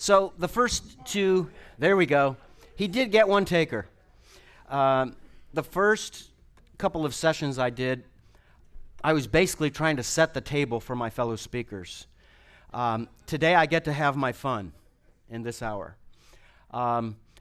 So the first two, there we go. He did get one taker. The first couple of sessions I did, I was basically trying to set the table for my fellow speakers. Today I get to have my fun in this hour.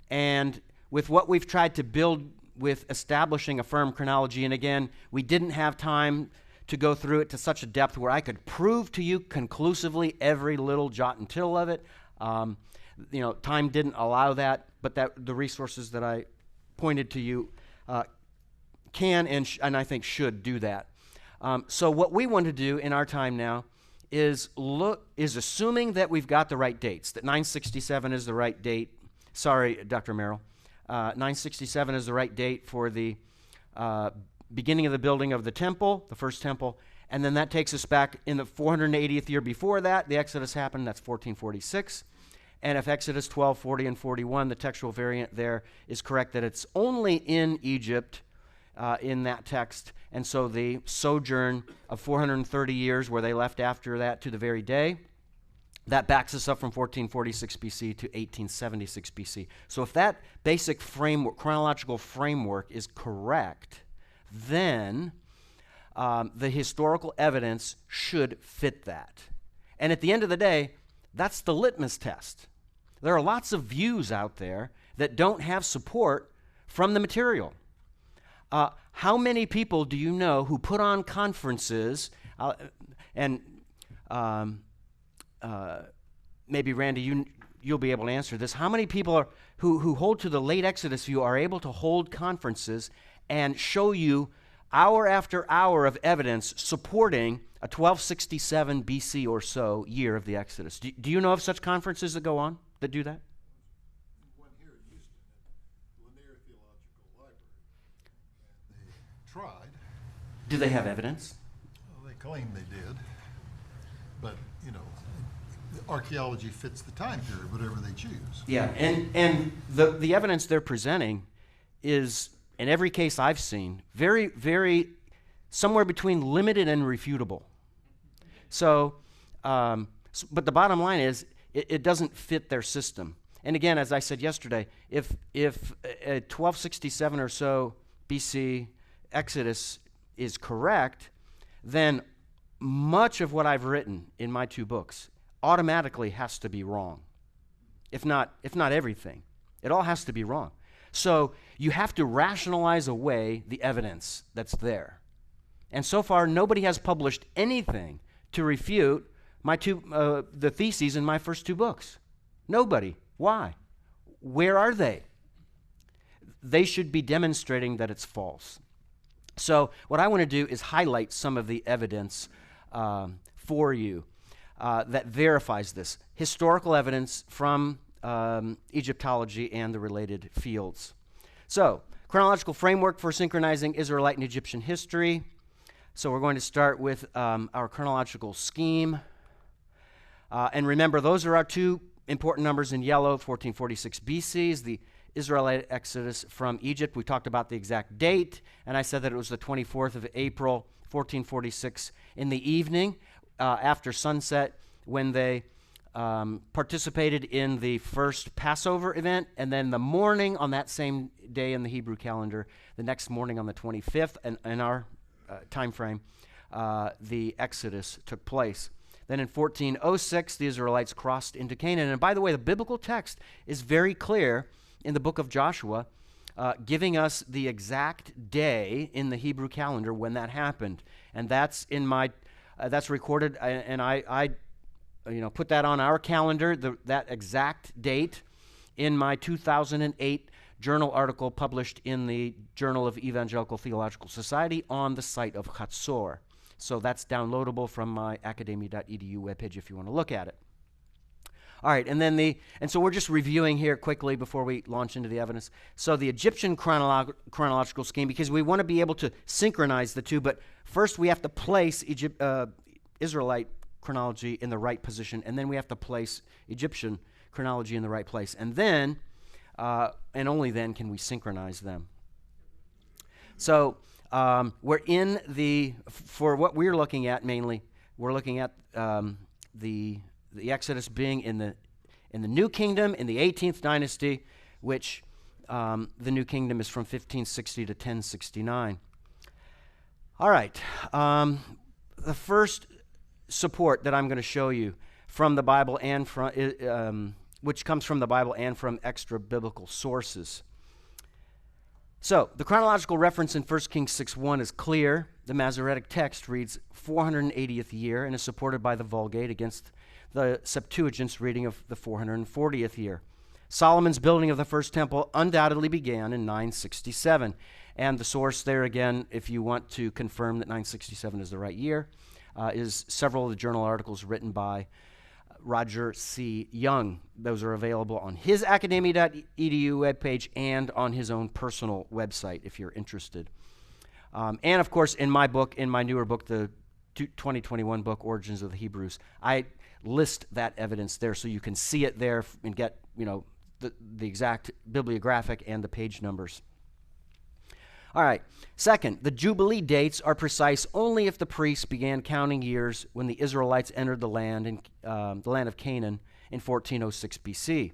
And with what we've tried to build with establishing a firm chronology, and again, we didn't have time to go through it to such a depth where I could prove to you conclusively every little jot and tittle of it. Time didn't allow that, but the resources that I pointed to you can and I think should do that. So what we want to do in our time now is assuming that we've got the right dates, that 967 is the right date. Sorry, Dr. Merrill. 967 is the right date for the beginning of the building of the temple, the first temple, and then that takes us back in the 480th year before that. The Exodus happened, that's 1446. And if Exodus 12, 40, and 41, the textual variant there is correct that it's only in Egypt in that text, and so the sojourn of 430 years where they left after that to the very day, that backs us up from 1446 BC to 1876 BC. So if that basic chronological framework is correct, then the historical evidence should fit that. And at the end of the day, that's the litmus test. There are lots of views out there that don't have support from the material. How many people do you know who put on conferences, maybe Randy, you'll be able to answer this. How many people who hold to the late Exodus view are able to hold conferences and show you hour after hour of evidence supporting a 1267 BC or so year of the Exodus? Do you know of such conferences that go on, that do that? One here at Houston, at Lanier Theological Library. And they tried. Do they have evidence? Well, they claim they did. But, archaeology fits the time period, whatever they choose. Yeah, and the evidence they're presenting is, in every case I've seen, very, very somewhere between limited and refutable. So, but the bottom line is, it doesn't fit their system. And again, as I said yesterday, if a 1267 or so BC Exodus is correct, then much of what I've written in my two books automatically has to be wrong. If not everything. It all has to be wrong. So you have to rationalize away the evidence that's there. And so far, nobody has published anything to refute the theses in my first two books. Nobody. Why? Where are they? They should be demonstrating that it's false. So what I want to do is highlight some of the evidence for you that verifies this. Historical evidence from Egyptology and the related fields. So, chronological framework for synchronizing Israelite and Egyptian history. So we're going to start with our chronological scheme. And remember, those are our two important numbers in yellow. 1446 BC is the Israelite exodus from Egypt. We talked about the exact date, and I said that it was the 24th of April, 1446, in the evening after sunset, when they participated in the first Passover event, and then the morning on that same day in the Hebrew calendar, the next morning on the 25th, and in our time frame, the Exodus took place. Then in 1406, the Israelites crossed into Canaan. And by the way, the biblical text is very clear in the book of Joshua, giving us the exact day in the Hebrew calendar when that happened. And that's in my, that's recorded, and I put that on our calendar, that exact date, in my 2008 journal article published in the Journal of Evangelical Theological Society on the site of Chatzor. So that's downloadable from my academia.edu webpage if you want to look at it. All right, and so we're just reviewing here quickly before we launch into the evidence. So the Egyptian chronological scheme, because we want to be able to synchronize the two, but first we have to place Israelite chronology in the right position, and then we have to place Egyptian chronology in the right place. And then, and only then, can we synchronize them. So we're in for what we're looking at mainly, we're looking at the Exodus being in in the New Kingdom in the 18th dynasty, which the New Kingdom is from 1560 to 1069. All right. The first support that I'm going to show you from the Bible and from which comes from the Bible and from extra biblical sources. So, the chronological reference in 1 Kings 6:1 is clear. The Masoretic text reads 480th year and is supported by the Vulgate against the Septuagint's reading of the 440th year. Solomon's building of the first temple undoubtedly began in 967. And the source there, again, if you want to confirm that 967 is the right year, is several of the journal articles written by Roger C. Young. Those are available on his academia.edu webpage and on his own personal website if you're interested. And, of course, in my book, in my newer book, the 2021 book, Origins of the Hebrews, I list that evidence there so you can see it there and get, the exact bibliographic and the page numbers. All right. Second, the Jubilee dates are precise only if the priests began counting years when the Israelites entered the land of Canaan in 1406 BC.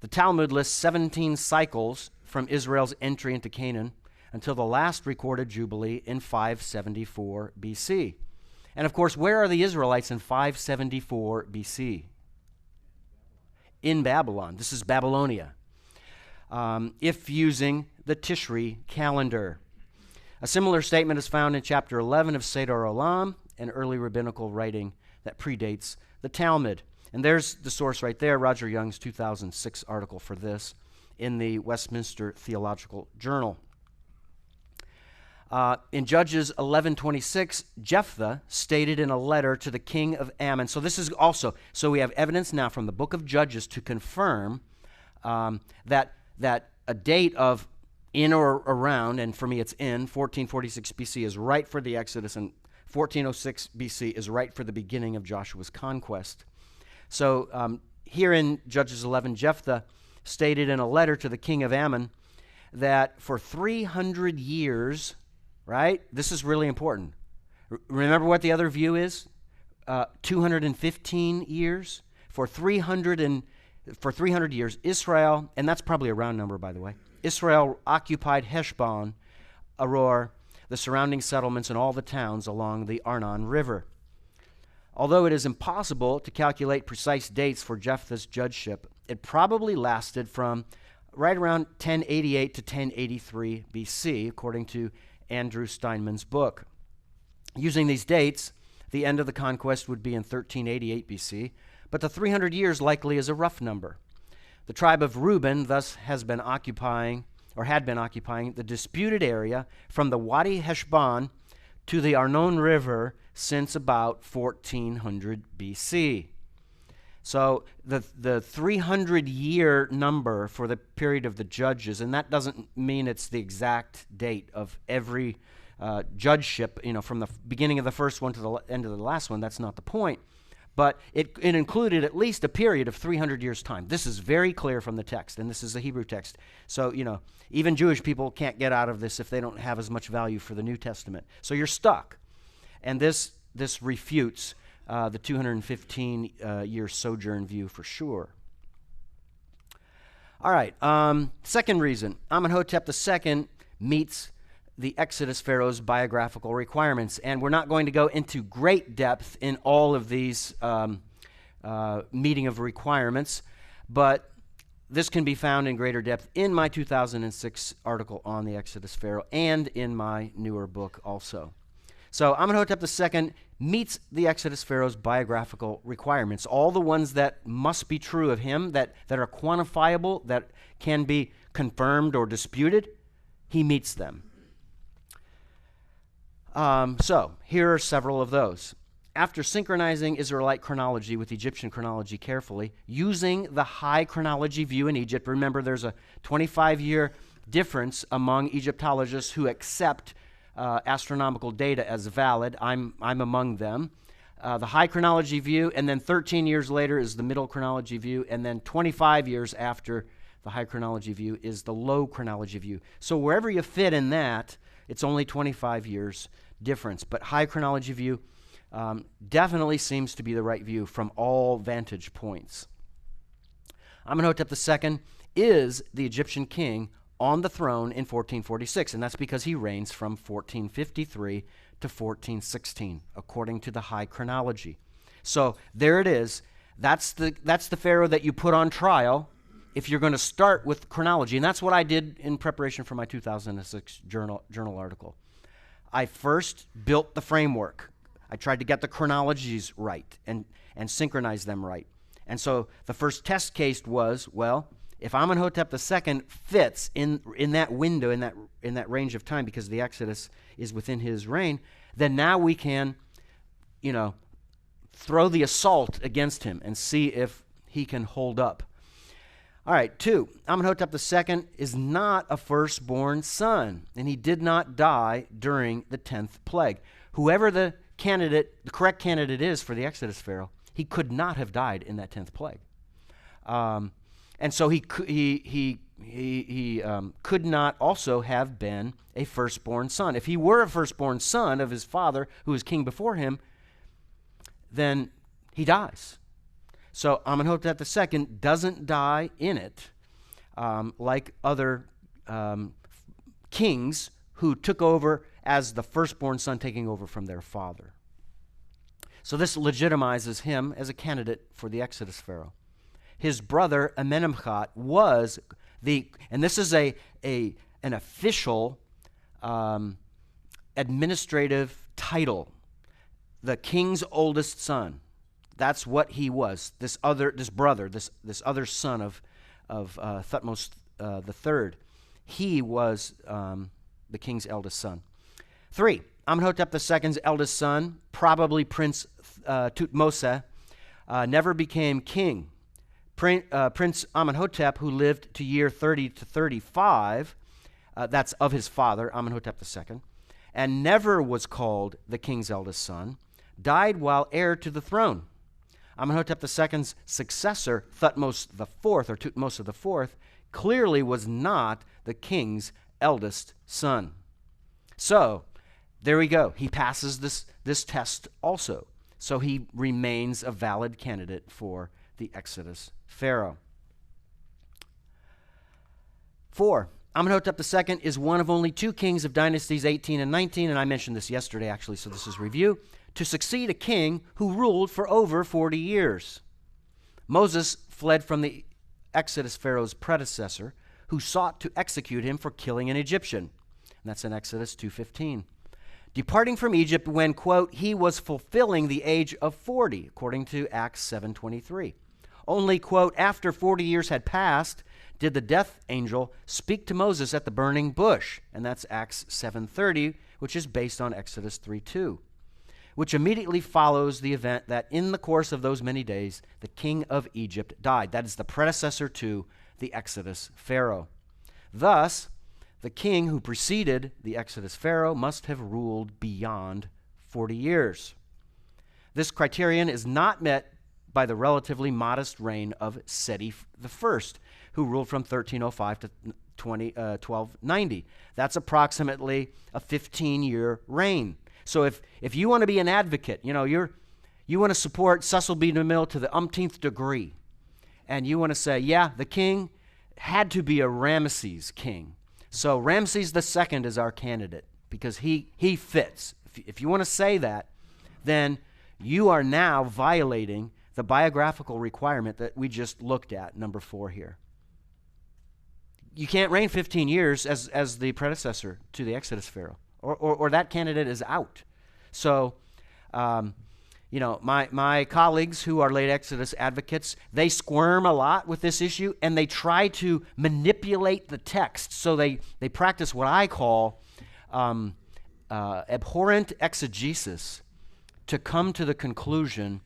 The Talmud lists 17 cycles from Israel's entry into Canaan until the last recorded Jubilee in 574 BC. And of course, where are the Israelites in 574 BC? In Babylon. This is Babylonia. If using the Tishri calendar. A similar statement is found in chapter 11 of Seder Olam, an early rabbinical writing that predates the Talmud. And there's the source right there, Roger Young's 2006 article for this in the Westminster Theological Journal. In Judges 11:26, Jephthah stated in a letter to the king of Ammon. So this is also, so we have evidence now from the book of Judges to confirm that a date of in or around, and for me it's in, 1446 BC is right for the Exodus, and 1406 BC is right for the beginning of Joshua's conquest. So here in Judges 11, Jephthah stated in a letter to the king of Ammon that for 300 years, right? This is really important. Remember what the other view is? 215 years. For 300 years, Israel, and that's probably a round number, by the way, Israel occupied Heshbon, Aror, the surrounding settlements, and all the towns along the Arnon River. Although it is impossible to calculate precise dates for Jephthah's judgeship, it probably lasted from right around 1088 to 1083 BC, according to Andrew Steinman's book. Using these dates, the end of the conquest would be in 1388 BC, but the 300 years likely is a rough number. The tribe of Reuben thus had been occupying the disputed area from the Wadi Heshbon to the Arnon River since about 1400 BC. So the 300-year number for the period of the judges, and that doesn't mean it's the exact date of every judgeship, from the beginning of the first one to the end of the last one. That's not the point. But it included at least a period of 300 years' time. This is very clear from the text, and this is the Hebrew text. So, even Jewish people can't get out of this if they don't have as much value for the New Testament. So you're stuck. And this refutes the 215-year sojourn view for sure. All right, second reason, Amenhotep II meets the Exodus Pharaoh's biographical requirements. And we're not going to go into great depth in all of these meeting of requirements, but this can be found in greater depth in my 2006 article on the Exodus Pharaoh and in my newer book also. So Amenhotep II meets the Exodus Pharaoh's biographical requirements, all the ones that must be true of him, that are quantifiable, that can be confirmed or disputed. He meets them. So here are several of those. After synchronizing Israelite chronology with Egyptian chronology carefully, using the high chronology view in Egypt, remember there's a 25-year difference among Egyptologists who accept astronomical data as valid. I'm among them. The high chronology view, and then 13 years later is the middle chronology view, and then 25 years after the high chronology view is the low chronology view. So wherever you fit in that, it's only 25 years difference. But high chronology view definitely seems to be the right view from all vantage points. Amenhotep II is the Egyptian king on the throne in 1446, and that's because he reigns from 1453 to 1416, according to the high chronology. So there it is. That's the pharaoh that you put on trial if you're going to start with chronology, and that's what I did in preparation for my 2006 journal article. I first built the framework. I tried to get the chronologies right and synchronize them right. And so the first test case was, well, if Amenhotep II fits in that window, in that range of time, because the Exodus is within his reign, then now we can, throw the assault against him and see if he can hold up. All right, 2, Amenhotep II is not a firstborn son, and he did not die during the 10th plague. Whoever the correct candidate is for the Exodus pharaoh, he could not have died in that 10th plague. And so he could not also have been a firstborn son. If he were a firstborn son of his father, who was king before him, then he dies. So Amenhotep II doesn't die in it like other kings who took over as the firstborn son, taking over from their father. So this legitimizes him as a candidate for the Exodus pharaoh. His brother Amenemhat was and this is an official administrative title, the king's oldest son. That's what he was. This other son of Thutmose III. He was the king's eldest son. 3, Amenhotep II's eldest son, probably Prince Thutmose, never became king. Prince Amenhotep, who lived to year 30 to 35, that's of his father, Amenhotep II, and never was called the king's eldest son, died while heir to the throne. Amenhotep II's successor, Thutmose IV, clearly was not the king's eldest son. So, there we go. He passes this test also. So he remains a valid candidate for the Exodus pharaoh. 4, Amenhotep II is one of only 2 kings of dynasties 18 and 19, and I mentioned this yesterday actually, so this is review, to succeed a king who ruled for over 40 years. Moses fled from the Exodus pharaoh's predecessor, who sought to execute him for killing an Egyptian. And that's in Exodus 2:15. Departing from Egypt when, quote, he was fulfilling the age of 40, according to Acts 7:23. Only, quote, after 40 years had passed, did the death angel speak to Moses at the burning bush. And that's Acts 7:30, which is based on Exodus 3:2, which immediately follows the event that in the course of those many days, the king of Egypt died. That is the predecessor to the Exodus pharaoh. Thus, the king who preceded the Exodus pharaoh must have ruled beyond 40 years. This criterion is not met by the relatively modest reign of Seti I, who ruled from 1305 to 1290. That's approximately a 15-year reign. So if you want to be an advocate, you want to support Cecil B. DeMille to the umpteenth degree, and you want to say, yeah, the king had to be a Ramesses king. So Ramses II is our candidate because he fits. If you want to say that, then you are now violating the biographical requirement that we just looked at, number 4 here. You can't reign 15 years as the predecessor to the Exodus pharaoh, or that candidate is out. So, my colleagues who are late Exodus advocates, they squirm a lot with this issue, and they try to manipulate the text. So they practice what I call abhorrent exegesis to come to the conclusion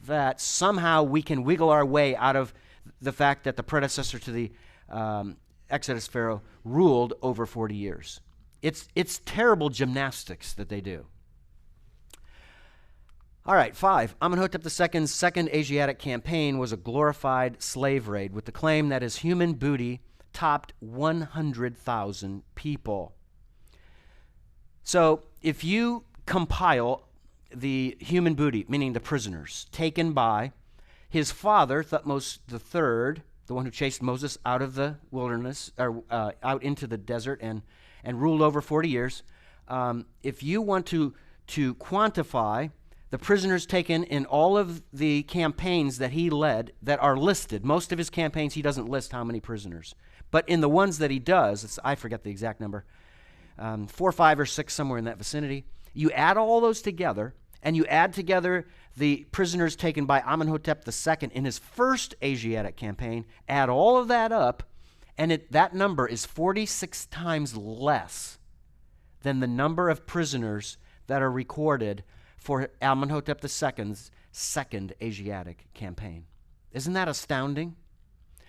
that somehow we can wiggle our way out of the fact that the predecessor to the Exodus pharaoh ruled over 40 years. It's terrible gymnastics that they do. All right, 5. Amenhotep II's second Asiatic campaign was a glorified slave raid with the claim that his human booty topped 100,000 people. So if you compile the human booty, meaning the prisoners, taken by his father, Thutmose III, the one who chased Moses out of the wilderness, or out into the desert and ruled over 40 years. If you want to quantify the prisoners taken in all of the campaigns that he led that are listed, most of his campaigns he doesn't list how many prisoners. But in the ones that he does, I forget the exact number, 4, 5, or 6, somewhere in that vicinity. You add all those together, and you add together the prisoners taken by Amenhotep II in his first Asiatic campaign, add all of that up, and that number is 46 times less than the number of prisoners that are recorded for Amenhotep II's second Asiatic campaign. Isn't that astounding?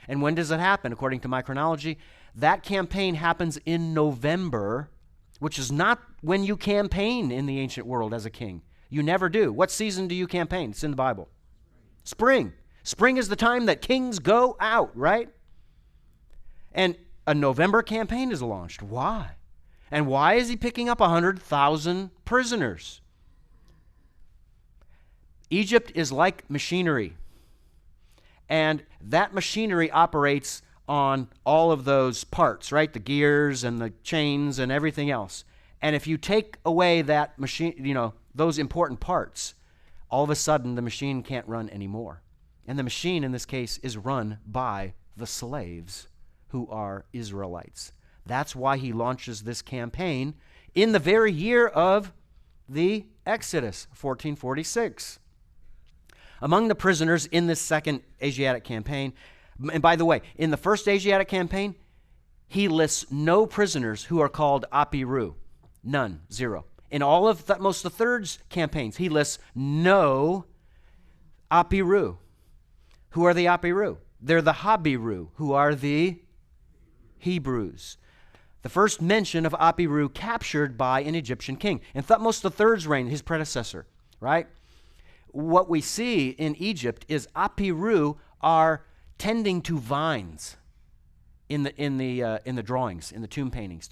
And when does it happen? According to my chronology, that campaign happens in November, which is not when you campaign in the ancient world as a king. You never do. What season do you campaign? It's in the Bible. Spring. Spring is the time that kings go out, right? And a November campaign is launched. Why? And why is he picking up 100,000 prisoners? Egypt is like machinery. And that machinery operates on all of those parts, right? The gears and the chains and everything else. And if you take away that machine, those important parts, all of a sudden the machine can't run anymore. And the machine in this case is run by the slaves who are Israelites. That's why he launches this campaign in the very year of the Exodus, 1446. Among the prisoners in this second Asiatic campaign, and by the way, in the first Asiatic campaign, he lists no prisoners who are called Apiru. None, 0. In all of Thutmose III's campaigns, he lists no Apiru. Who are the Apiru? They're the Habiru, who are the Hebrews. The first mention of Apiru captured by an Egyptian king. In Thutmose III's reign, his predecessor, right? What we see in Egypt is Apiru are tending to vines in the drawings, in the tomb paintings.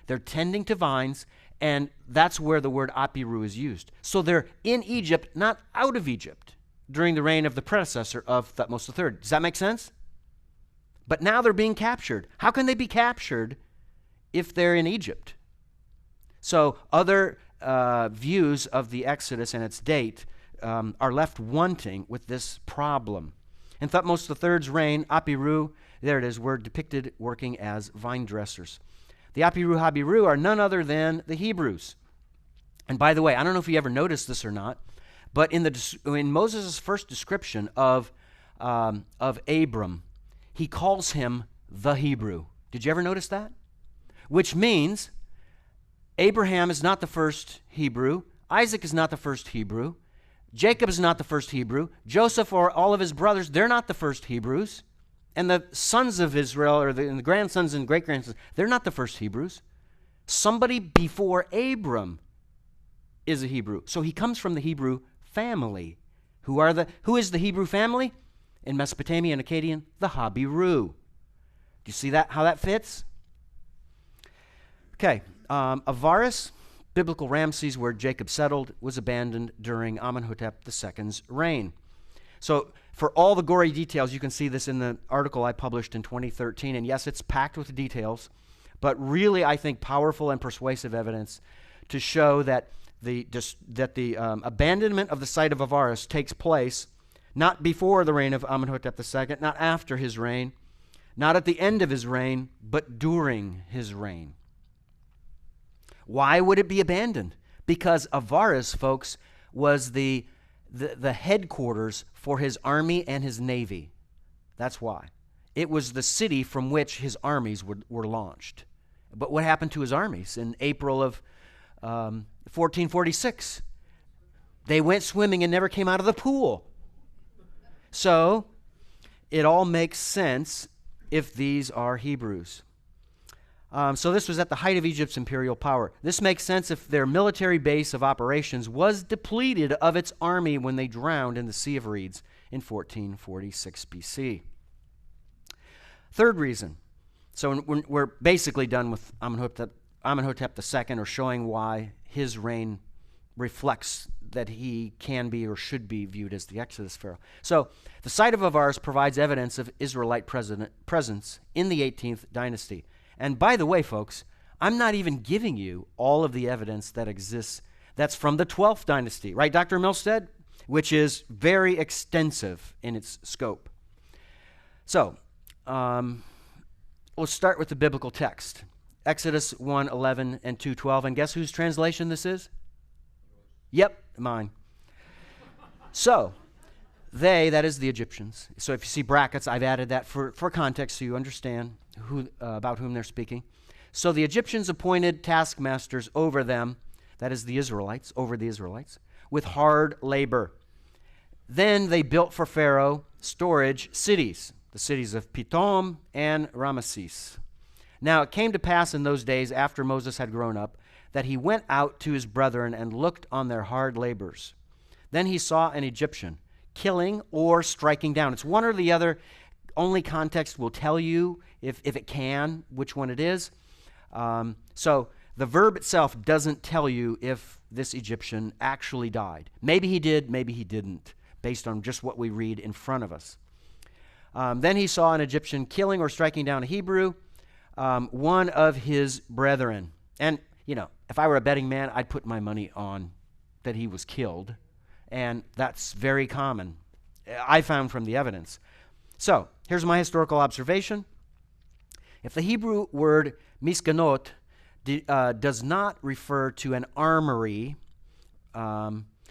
They're tending to vines, and that's where the word Apiru is used. So they're in Egypt, not out of Egypt, during the reign of the predecessor of Thutmose III. Does that make sense? But now they're being captured. How can they be captured if they're in Egypt? So other views of the Exodus and its date are left wanting with this problem. In Thutmose III's reign, Apiru, there it is, were depicted working as vine dressers. The Apiru Habiru are none other than the Hebrews. And by the way, I don't know if you ever noticed this or not, but in Moses' first description of Abram, he calls him the Hebrew. Did you ever notice that? Which means Abraham is not the first Hebrew, Isaac is not the first Hebrew, Jacob is not the first Hebrew, Joseph or all of his brothers, they're not the first Hebrews, and the sons of Israel, or the grandsons and great-grandsons, they're not the first Hebrews. Somebody before Abram is a Hebrew. So he comes from the Hebrew family. Who is the Hebrew family? In Mesopotamia and Akkadian, the Habiru. Do you see how that fits? Okay, Avaris, biblical Ramses, where Jacob settled, was abandoned during Amenhotep II's reign. So for all the gory details, you can see this in the article I published in 2013. And yes, it's packed with details, but really, I think, powerful and persuasive evidence to show that the abandonment of the site of Avaris takes place not before the reign of Amenhotep II, not after his reign, not at the end of his reign, but during his reign. Why would it be abandoned? Because Avaris, folks, was the headquarters for his army and his navy. That's why. It was the city from which his armies were launched. But what happened to his armies in April of 1446? They went swimming and never came out of the pool. So it all makes sense if these are Hebrews. So this was at the height of Egypt's imperial power. This makes sense if their military base of operations was depleted of its army when they drowned in the Sea of Reeds in 1446 BC. Third reason. So we're basically done with Amenhotep II, or showing why his reign reflects that he can be or should be viewed as the Exodus pharaoh. So the site of Avaris provides evidence of Israelite presence in the 18th dynasty. And by the way, folks, I'm not even giving you all of the evidence that exists that's from the 12th dynasty, right, Dr. Milstead? Which is very extensive in its scope. So, we'll start with the biblical text. Exodus 1:11 and 2:12. And guess whose translation this is? Yep, mine. So, they, that is the Egyptians. So if you see brackets, I've added that for context so you understand about whom they're speaking. So the Egyptians appointed taskmasters over them, that is the Israelites, over the Israelites, with hard labor. Then they built for Pharaoh storage cities, the cities of Pithom and Ramesses. Now it came to pass in those days, after Moses had grown up, that he went out to his brethren and looked on their hard labors. Then he saw an Egyptian killing or striking down. It's one or the other. Only context will tell you, if it can, which one it is. So the verb itself doesn't tell you if this Egyptian actually died. Maybe he did, maybe he didn't, based on just what we read in front of us. Then he saw an Egyptian killing or striking down a Hebrew, one of his brethren. And, you know, if I were a betting man, I'd put my money on that he was killed. And that's very common, I found from the evidence. So here's my historical observation. If the Hebrew word miskanot does not refer to an armory,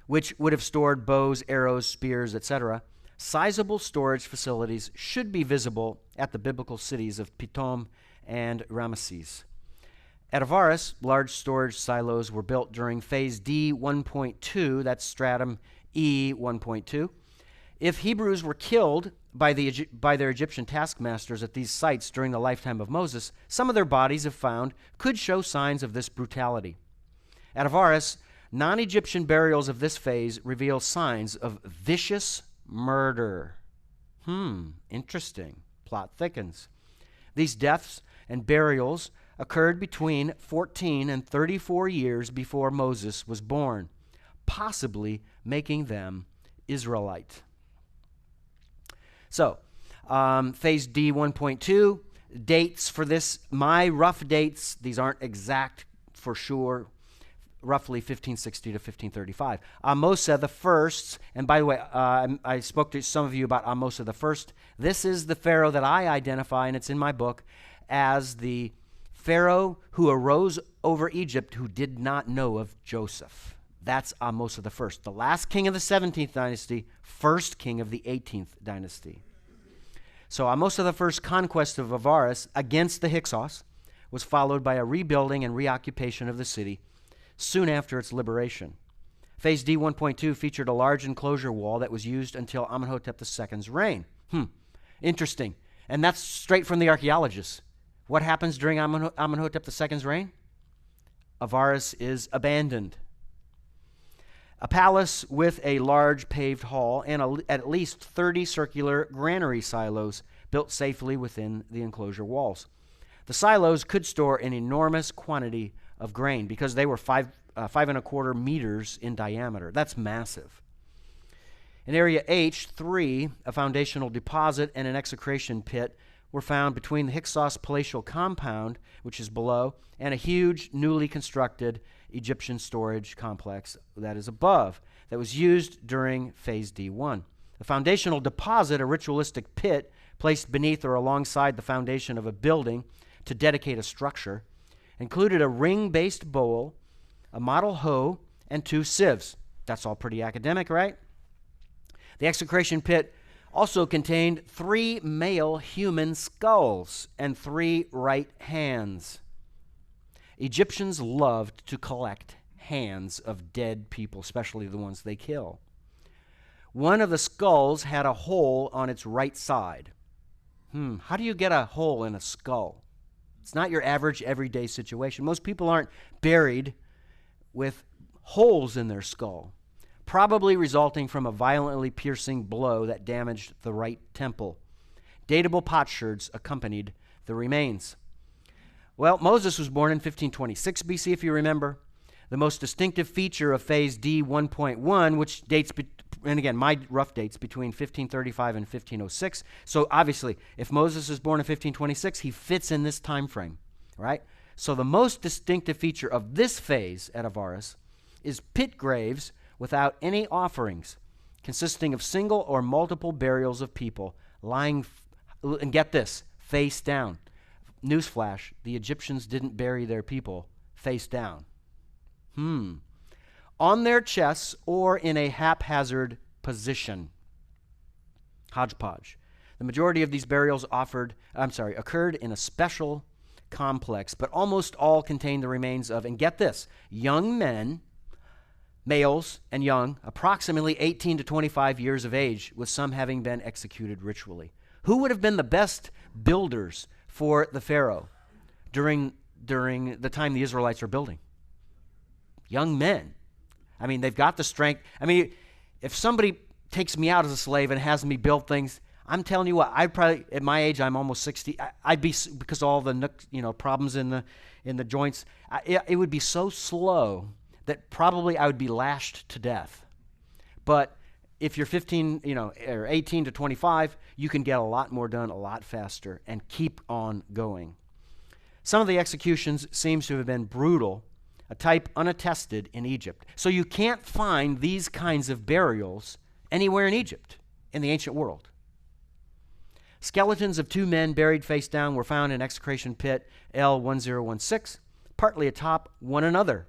which would have stored bows, arrows, spears, etc., sizable storage facilities should be visible at the biblical cities of Pithom and Ramesses. At Avaris, large storage silos were built during phase D 1.2, that's stratum E 1.2. If Hebrews were killed by their Egyptian taskmasters at these sites during the lifetime of Moses, some of their bodies, if found, could show signs of this brutality. At Avaris, non-Egyptian burials of this phase reveal signs of vicious murder. Interesting. Plot thickens. These deaths and burials occurred between 14 and 34 years before Moses was born, possibly making them Israelite. So, phase D 1.2, dates for this, my rough dates, these aren't exact for sure, roughly 1560 to 1535. Amosa the first, and by the way, I spoke to some of you about Amosa the first. This is the Pharaoh that I identify, and it's in my book, as the Pharaoh who arose over Egypt who did not know of Joseph. That's Amosa the first, the last king of the 17th dynasty, first king of the 18th dynasty. So Amosa the first conquest of Avaris against the Hyksos was followed by a rebuilding and reoccupation of the city soon after its liberation. Phase D 1.2 featured a large enclosure wall that was used until Amenhotep II's reign. Interesting. And that's straight from the archaeologists. What happens during Amenhotep II's reign? Avaris is abandoned. A palace with a large paved hall and at least 30 circular granary silos built safely within the enclosure walls. The silos could store an enormous quantity of grain because they were 5.25 meters in diameter. That's massive. In area H3, a foundational deposit and an execration pit were found between the Hyksos palatial compound, which is below, and a huge, newly constructed Egyptian storage complex that is above, that was used during phase D1. The foundational deposit, a ritualistic pit placed beneath or alongside the foundation of a building to dedicate a structure, included a ring-based bowl, a model hoe, and 2 sieves. That's all pretty academic, right? The execration pit also contained 3 male human skulls and 3 right hands. Egyptians loved to collect hands of dead people, especially the ones they kill. One of the skulls had a hole on its right side. How do you get a hole in a skull? It's not your average everyday situation. Most people aren't buried with holes in their skull, probably resulting from a violently piercing blow that damaged the right temple. Datable potsherds accompanied the remains. Well, Moses was born in 1526 BC, if you remember. The most distinctive feature of phase D 1.1, which dates, and again, my rough dates, between 1535 and 1506. So obviously, if Moses is born in 1526, he fits in this time frame, right? So the most distinctive feature of this phase at Avaris is pit graves without any offerings, consisting of single or multiple burials of people lying, and get this, face down. Newsflash, the Egyptians didn't bury their people face down. On their chests or in a haphazard position. Hodgepodge. The majority of these burials occurred in a special complex, but almost all contained the remains of, and get this, young men, males and young, approximately 18 to 25 years of age, with some having been executed ritually. Who would have been the best builders for the Pharaoh during the time the Israelites were building? Young men. I mean, they've got the strength. I mean, if somebody takes me out as a slave and has me build things, I'm telling you what, I'd probably, at my age, I'm almost 60, I'd be, because of all the problems in the joints, it would be so slow that probably I would be lashed to death. But if you're 15, or 18 to 25, you can get a lot more done a lot faster and keep on going. Some of the executions seems to have been brutal, a type unattested in Egypt. So you can't find these kinds of burials anywhere in Egypt, in the ancient world. Skeletons of two men buried face down were found in execration pit L1016, partly atop one another,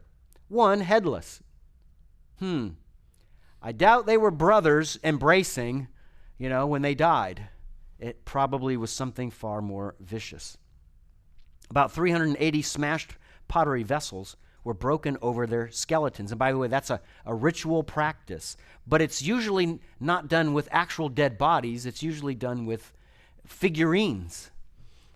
one headless. I doubt they were brothers embracing, when they died. It probably was something far more vicious. About 380 smashed pottery vessels were broken over their skeletons. And by the way, that's a ritual practice. But it's usually not done with actual dead bodies. It's usually done with figurines.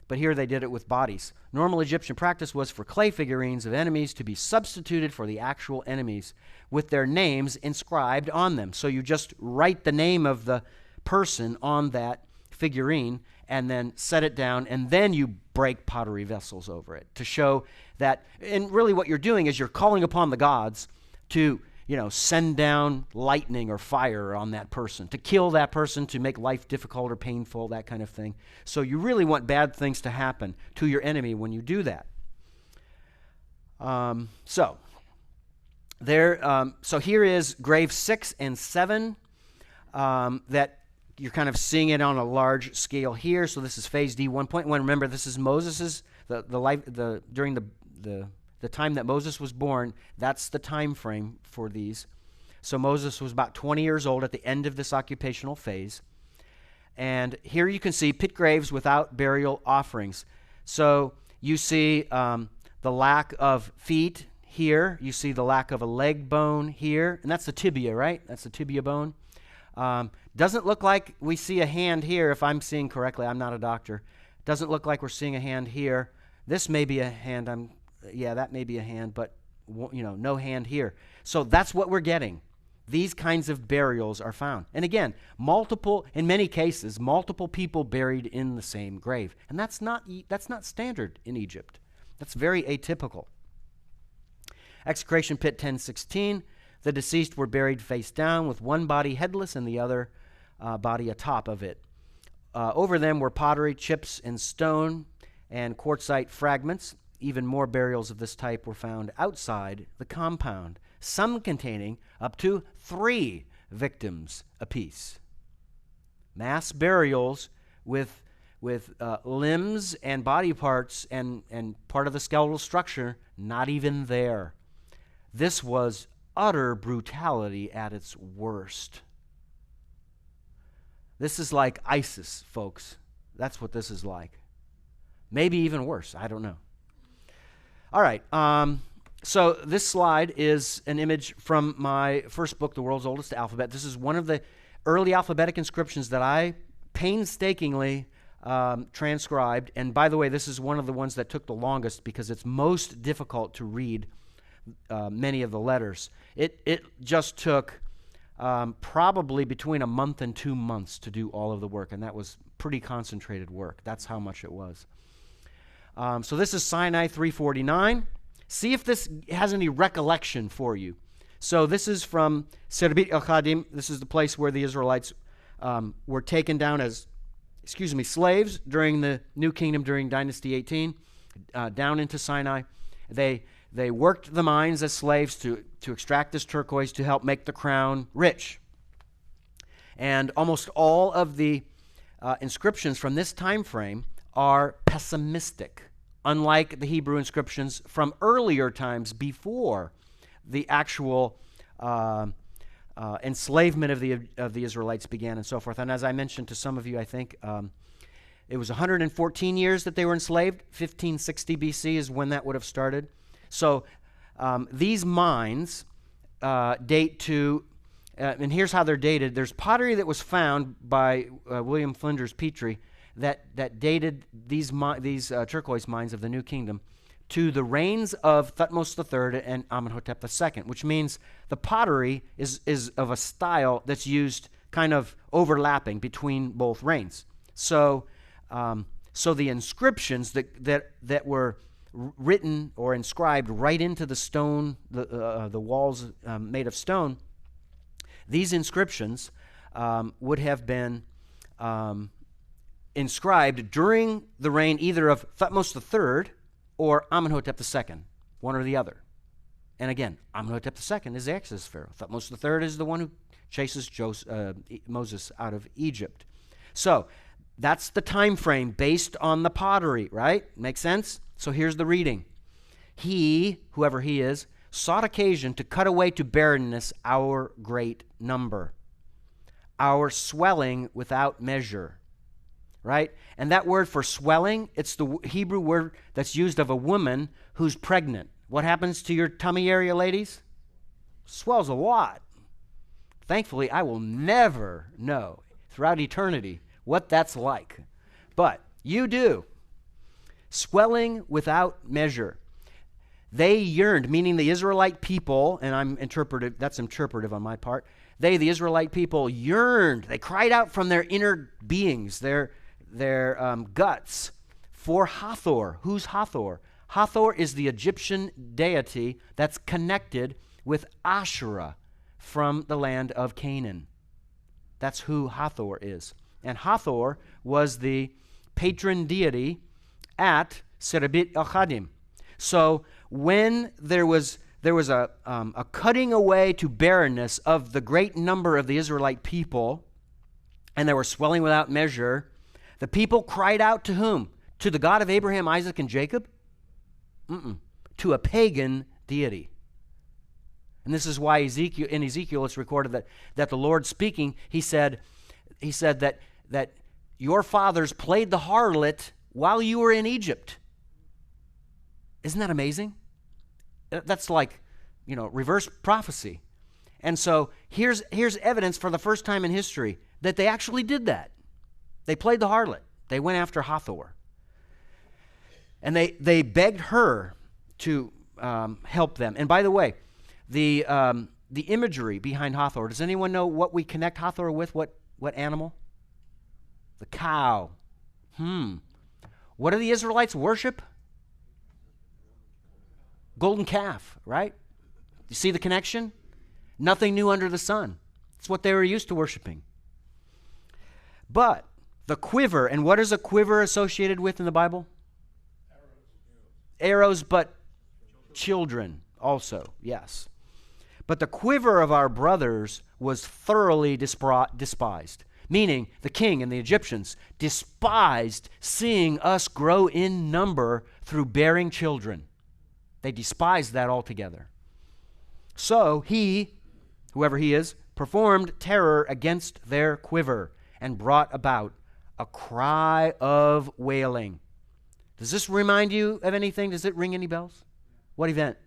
But here they did it with bodies. Normal Egyptian practice was for clay figurines of enemies to be substituted for the actual enemies with their names inscribed on them. So you just write the name of the person on that figurine and then set it down, and then you break pottery vessels over it to show that, and really what you're doing is you're calling upon the gods to, send down lightning or fire on that person, to kill that person, to make life difficult or painful, that kind of thing. So you really want bad things to happen to your enemy when you do that. So here is grave 6 and 7 that you're kind of seeing it on a large scale here. So this is phase D 1.1. Remember, this is Moses's during the time that Moses was born. That's the time frame for these. So Moses was about 20 years old at the end of this occupational phase. And here you can see pit graves without burial offerings. So you see the lack of feet here. You see the lack of a leg bone here. And that's the tibia, right? That's the tibia bone. Doesn't look like we see a hand here, if I'm seeing correctly. I'm not a doctor. Doesn't look like we're seeing a hand here. This may be a hand. That may be a hand, but no hand here. So that's what we're getting. These kinds of burials are found. And again, in many cases, multiple people buried in the same grave. And that's not standard in Egypt. That's very atypical. Execration pit 1016. The deceased were buried face down with one body headless and the other body atop of it. Over them were pottery, chips, and stone and quartzite fragments. Even more burials of this type were found outside the compound, some containing up to 3 victims apiece. Mass burials with limbs and body parts and part of the skeletal structure not even there. This was utter brutality at its worst. This is like ISIS, folks. That's what this is like. Maybe even worse. I don't know. All right. So this slide is an image from my first book, The World's Oldest Alphabet. This is one of the early alphabetic inscriptions that I painstakingly transcribed. And by the way, this is one of the ones that took the longest because it's most difficult to read many of the letters. It just took probably between a month and 2 months to do all of the work, and that was pretty concentrated work. That's how much it was. So this is Sinai 349. See if this has any recollection for you. So this is from Serbit el-Khadim. This is the place where the Israelites were taken down as, slaves during the New Kingdom, during Dynasty 18, down into Sinai. They worked the mines as slaves to extract this turquoise to help make the crown rich. And almost all of the inscriptions from this time frame are pessimistic, unlike the Hebrew inscriptions from earlier times before the actual enslavement of the Israelites began and so forth. And as I mentioned to some of you, I think it was 114 years that they were enslaved. 1560 BC is when that would have started. So these mines date to, and here's how they're dated. There's pottery that was found by William Flinders Petrie that dated these turquoise mines of the New Kingdom to the reigns of Thutmose III and Amenhotep II, which means the pottery is of a style that's used kind of overlapping between both reigns. So the inscriptions that were written or inscribed right into the stone, the walls made of stone, these inscriptions would have been inscribed during the reign either of Thutmose III or Amenhotep II, one or the other. And again, Amenhotep II is the Exodus Pharaoh. Thutmose III is the one who chases Moses out of Egypt. So that's the time frame based on the pottery, right? Makes sense? So here's the reading. He, whoever he is, sought occasion to cut away to barrenness our great number, our swelling without measure, right? And that word for swelling, it's the Hebrew word that's used of a woman who's pregnant. What happens to your tummy area, ladies? Swells a lot. Thankfully, I will never know throughout eternity what that's like. But you do. Swelling without measure. They yearned, meaning the Israelite people, and that's interpretive on my part. The Israelite people yearned. They cried out from their inner beings, their guts, for Hathor. Who's Hathor? Hathor is the Egyptian deity that's connected with Asherah from the land of Canaan. That's who Hathor is. And Hathor was the patron deity at Serbit el-Khadim. So when there was a cutting away to barrenness of the great number of the Israelite people, and they were swelling without measure, the people cried out to whom? To the God of Abraham, Isaac, and Jacob? To a pagan deity. And this is why in Ezekiel it's recorded that the Lord speaking, he said that your fathers played the harlot while you were in Egypt. Isn't that amazing? That's like, reverse prophecy. And so here's evidence for the first time in history that they actually did that. They played the harlot. They went after Hathor. And they begged her to help them. And by the way, the imagery behind Hathor, does anyone know what we connect Hathor with? What animal? The cow. What do the Israelites worship? Golden calf, right? You see the connection? Nothing new under the sun. It's what they were used to worshiping. But the quiver, and what is a quiver associated with in the Bible? Arrows, but children also, yes. But the quiver of our brothers was thoroughly despised, meaning the king and the Egyptians despised seeing us grow in number through bearing children. They despised that altogether. So he, whoever he is, performed terror against their quiver and brought about a cry of wailing. Does this remind you of anything? Does it ring any bells? What event?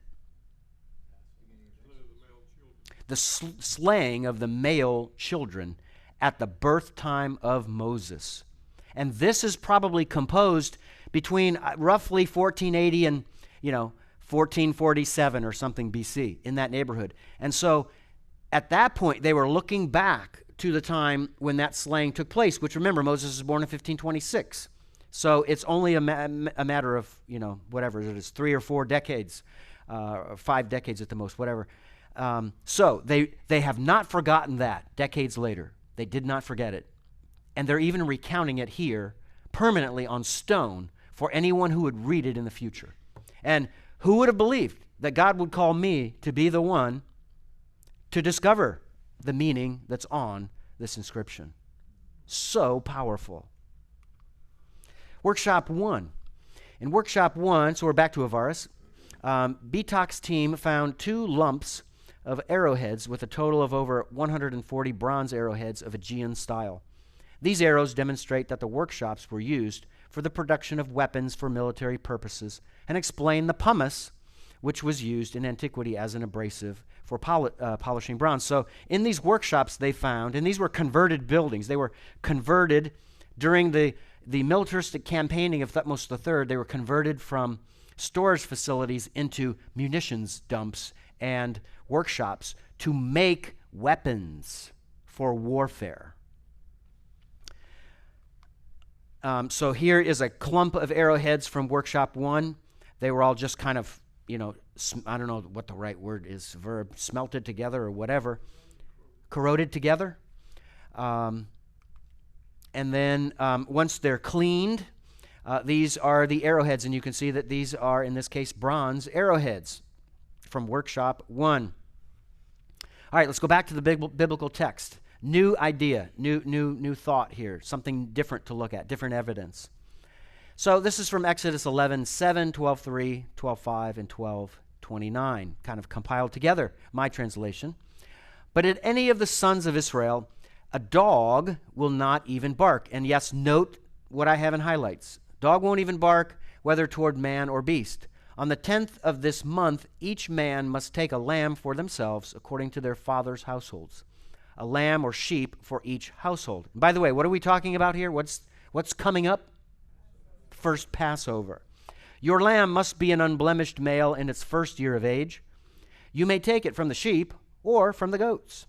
The slaying of the male children at the birth time of Moses. And this is probably composed between roughly 1480 and, 1447 or something BC, in that neighborhood. And so at that point, they were looking back to the time when that slaying took place, which, remember, Moses was born in 1526. So it's only a matter of, whatever it is, 3 or 4 decades 5 decades at the most, whatever. So they have not forgotten that decades later. They did not forget it. And they're even recounting it here permanently on stone for anyone who would read it in the future. And who would have believed that God would call me to be the one to discover the meaning that's on this inscription? So powerful. Workshop 1. In Workshop 1, so we're back to Avaris, Bitok's team found 2 lumps of arrowheads with a total of over 140 bronze arrowheads of Aegean style. These arrows demonstrate that the workshops were used for the production of weapons for military purposes and explain the pumice, which was used in antiquity as an abrasive for polishing bronze. So in these workshops they found, and these were converted buildings. They were converted during the militaristic campaigning of Thutmose III. They were converted from storage facilities into munitions dumps and workshops to make weapons for warfare. So here is a clump of arrowheads from Workshop 1. They were all just kind of, I don't know what the right word is, verb, smelted together or whatever, corroded together. And then once they're cleaned, these are the arrowheads, and you can see that these are, in this case, bronze arrowheads from Workshop 1. All right, let's go back to the biblical text. New idea, new thought here, something different to look at, different evidence. So this is from Exodus 11:7, 12:3, 12:5, and 12:29, kind of compiled together, my translation. But at any of the sons of Israel, a dog will not even bark. And yes, note what I have in highlights. Dog won't even bark, whether toward man or beast. On the 10th of this month, each man must take a lamb for themselves according to their father's households. A lamb or sheep for each household. And by the way, what are we talking about here? What's coming up? First Passover. Your lamb must be an unblemished male in its first year of age. You may take it from the sheep or from the goats.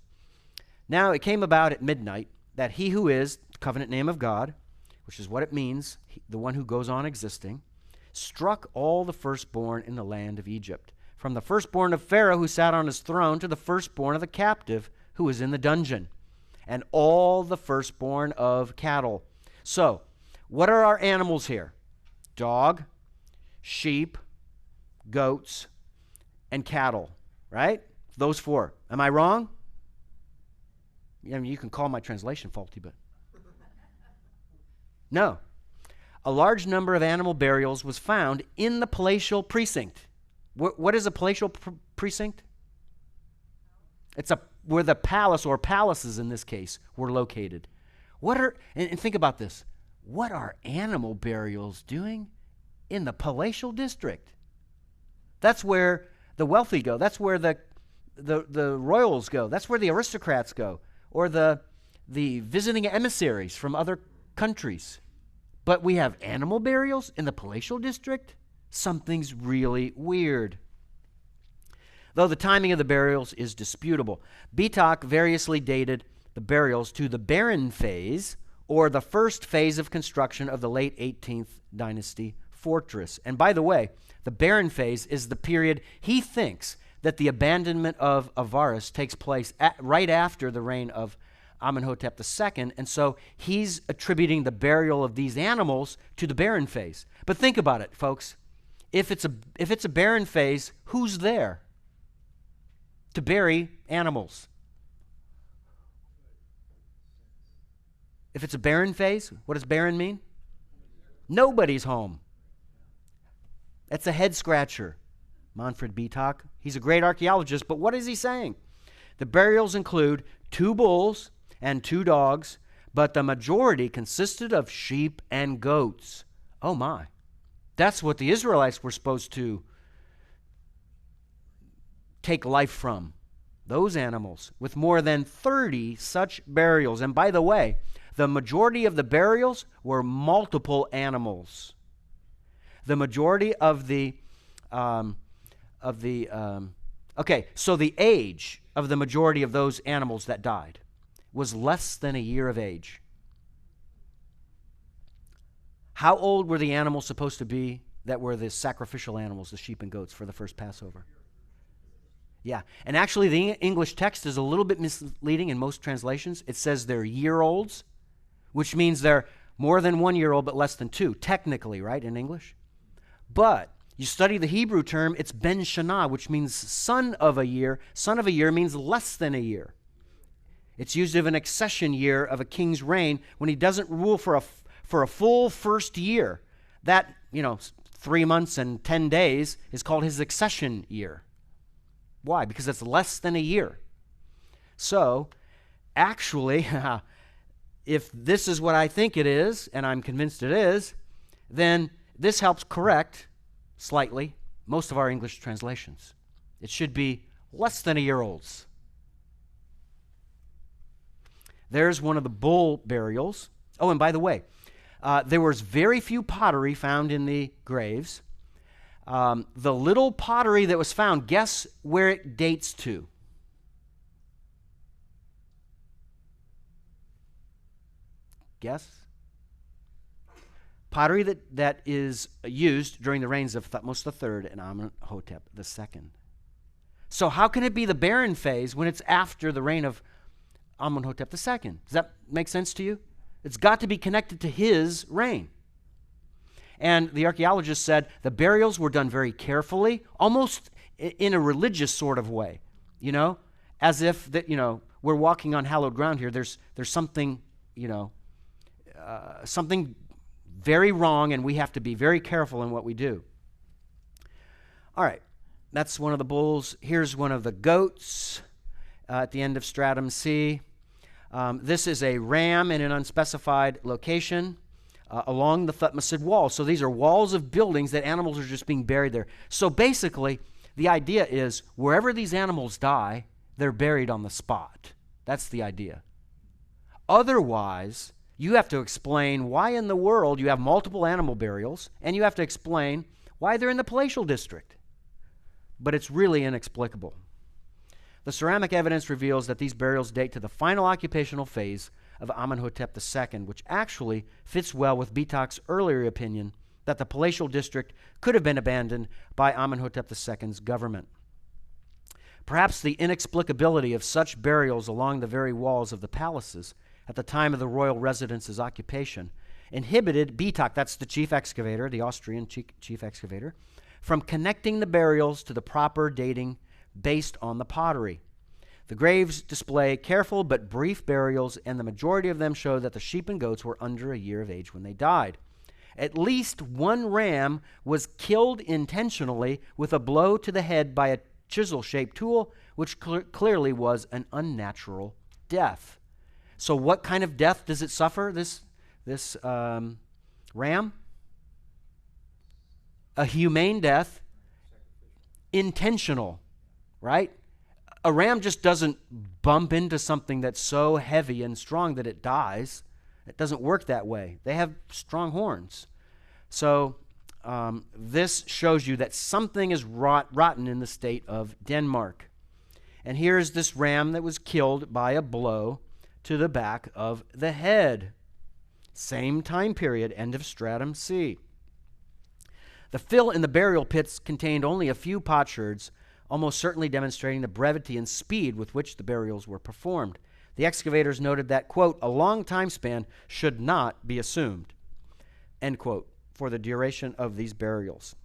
Now it came about at midnight that he who is the covenant name of God, which is what it means, the one who goes on existing, struck all the firstborn in the land of Egypt, from the firstborn of Pharaoh who sat on his throne to the firstborn of the captive who was in the dungeon, and all the firstborn of cattle. So, what are our animals here? Dog, sheep, goats, and cattle, right? Those 4. Am I wrong? I mean, you can call my translation faulty, but no. A large number of animal burials was found in the palatial precinct. What is a palatial precinct? It's where the palace, or palaces in this case, were located. And think about this. What are animal burials doing in the palatial district? That's where the wealthy go. That's where the royals go. That's where the aristocrats go, or the visiting emissaries from other countries. But we have animal burials in the palatial district? Something's really weird. Though the timing of the burials is disputable, Bitok variously dated the burials to the barren phase, or the first phase of construction of the late 18th dynasty fortress. And by the way, the barren phase is the period he thinks that the abandonment of Avaris takes place right after the reign of Amenhotep II, and so he's attributing the burial of these animals to the barren phase. But think about it, folks. If it's a barren phase, who's there to bury animals? If it's a barren phase, what does barren mean? Nobody's home. That's a head scratcher. Manfred Bitok, he's a great archaeologist, but what is he saying? The burials include 2 bulls and 2 dogs, but the majority consisted of sheep and goats. Oh my. That's what the Israelites were supposed to take life from. Those animals, with more than 30 such burials. And by the way, the majority of the burials were multiple animals. The majority of the so the age of the majority of those animals that died was less than a year of age. How old were the animals supposed to be that were the sacrificial animals, the sheep and goats for the first Passover. Yeah, and actually the English text is a little bit misleading in most translations. It says they're year-olds, which means they're more than 1 year old but less than 2, technically, right, in English? But you study the Hebrew term, it's Ben Shana, which means son of a year. Son of a year means less than a year. It's used of an accession year of a king's reign when he doesn't rule for a full first year. That, 3 months and 10 days is called his accession year. Why? Because it's less than a year. So, actually, if this is what I think it is, and I'm convinced it is, then this helps correct slightly most of our English translations. It should be less than a year olds. There's one of the bull burials. Oh, and by the way, there was very few pottery found in the graves. The little pottery that was found, guess where it dates to? Guess? Pottery that is used during the reigns of Thutmose III and Amenhotep II. So how can it be the barren phase when it's after the reign of Amenhotep II? Does that make sense to you? It's got to be connected to his reign. And the archaeologists said the burials were done very carefully, almost in a religious sort of way, as if that we're walking on hallowed ground here. There's something, something very wrong, and we have to be very careful in what we do. All right, that's one of the bulls. Here's one of the goats at the end of stratum C. This is a ram in an unspecified location along the Thutmose wall. So these are walls of buildings that animals are just being buried there. So basically, the idea is wherever these animals die, they're buried on the spot. That's the idea. Otherwise, you have to explain why in the world you have multiple animal burials, and you have to explain why they're in the palatial district. But it's really inexplicable. The ceramic evidence reveals that these burials date to the final occupational phase of Amenhotep II, which actually fits well with Bitak's earlier opinion that the palatial district could have been abandoned by Amenhotep II's government. Perhaps the inexplicability of such burials along the very walls of the palaces at the time of the royal residence's occupation inhibited Bitak, that's the chief excavator, the Austrian chief excavator, from connecting the burials to the proper dating based on the pottery. The graves display careful but brief burials, and the majority of them show that the sheep and goats were under a year of age when they died. At least one ram was killed intentionally with a blow to the head by a chisel-shaped tool, which clearly was an unnatural death. So what kind of death does it suffer, this ram? A humane death, intentional, right? A ram just doesn't bump into something that's so heavy and strong that it dies. It doesn't work that way. They have strong horns. So this shows you that something is rotten in the state of Denmark. And here's this ram that was killed by a blow to the back of the head. Same time period, end of stratum C. The fill in the burial pits contained only a few potsherds, almost certainly demonstrating the brevity and speed with which the burials were performed. The excavators noted that, quote, a long time span should not be assumed, end quote, for the duration of these burials.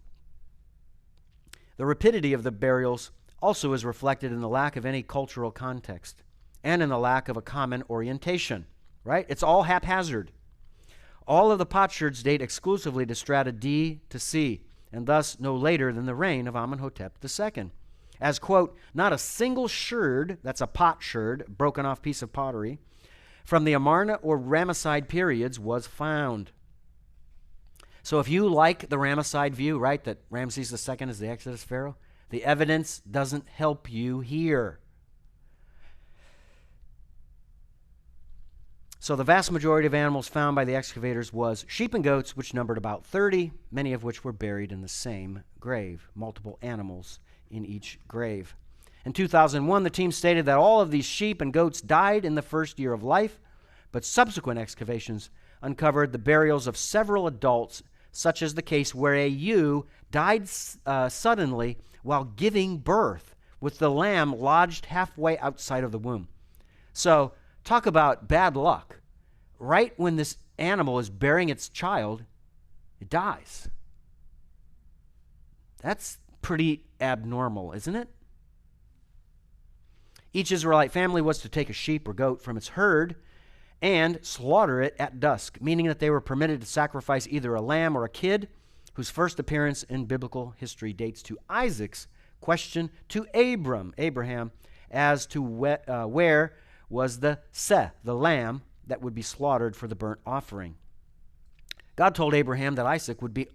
The rapidity of the burials also is reflected in the lack of any cultural context and in the lack of a common orientation, right? It's all haphazard. All of the potsherds date exclusively to strata D to C, and thus no later than the reign of Amenhotep II. As, quote, not a single sherd, that's a potsherd, broken off piece of pottery, from the Amarna or Ramesside periods was found. So if you like the Ramesside view, right, that Ramses II is the Exodus pharaoh, the evidence doesn't help you here. So the vast majority of animals found by the excavators was sheep and goats, which numbered about 30, many of which were buried in the same grave, multiple animals in each grave. In 2001, the team stated that all of these sheep and goats died in the first year of life, but subsequent excavations uncovered the burials of several adults such as the case where a ewe died suddenly while giving birth, with the lamb lodged halfway outside of the womb. So, talk about bad luck. Right when this animal is bearing its child, it dies. That's pretty abnormal, isn't it? Each Israelite family was to take a sheep or goat from its herd and slaughter it at dusk, meaning that they were permitted to sacrifice either a lamb or a kid, whose first appearance in biblical history dates to Isaac's question to Abraham, as to where was the seh, the lamb that would be slaughtered for the burnt offering. God told Abraham that Isaac would be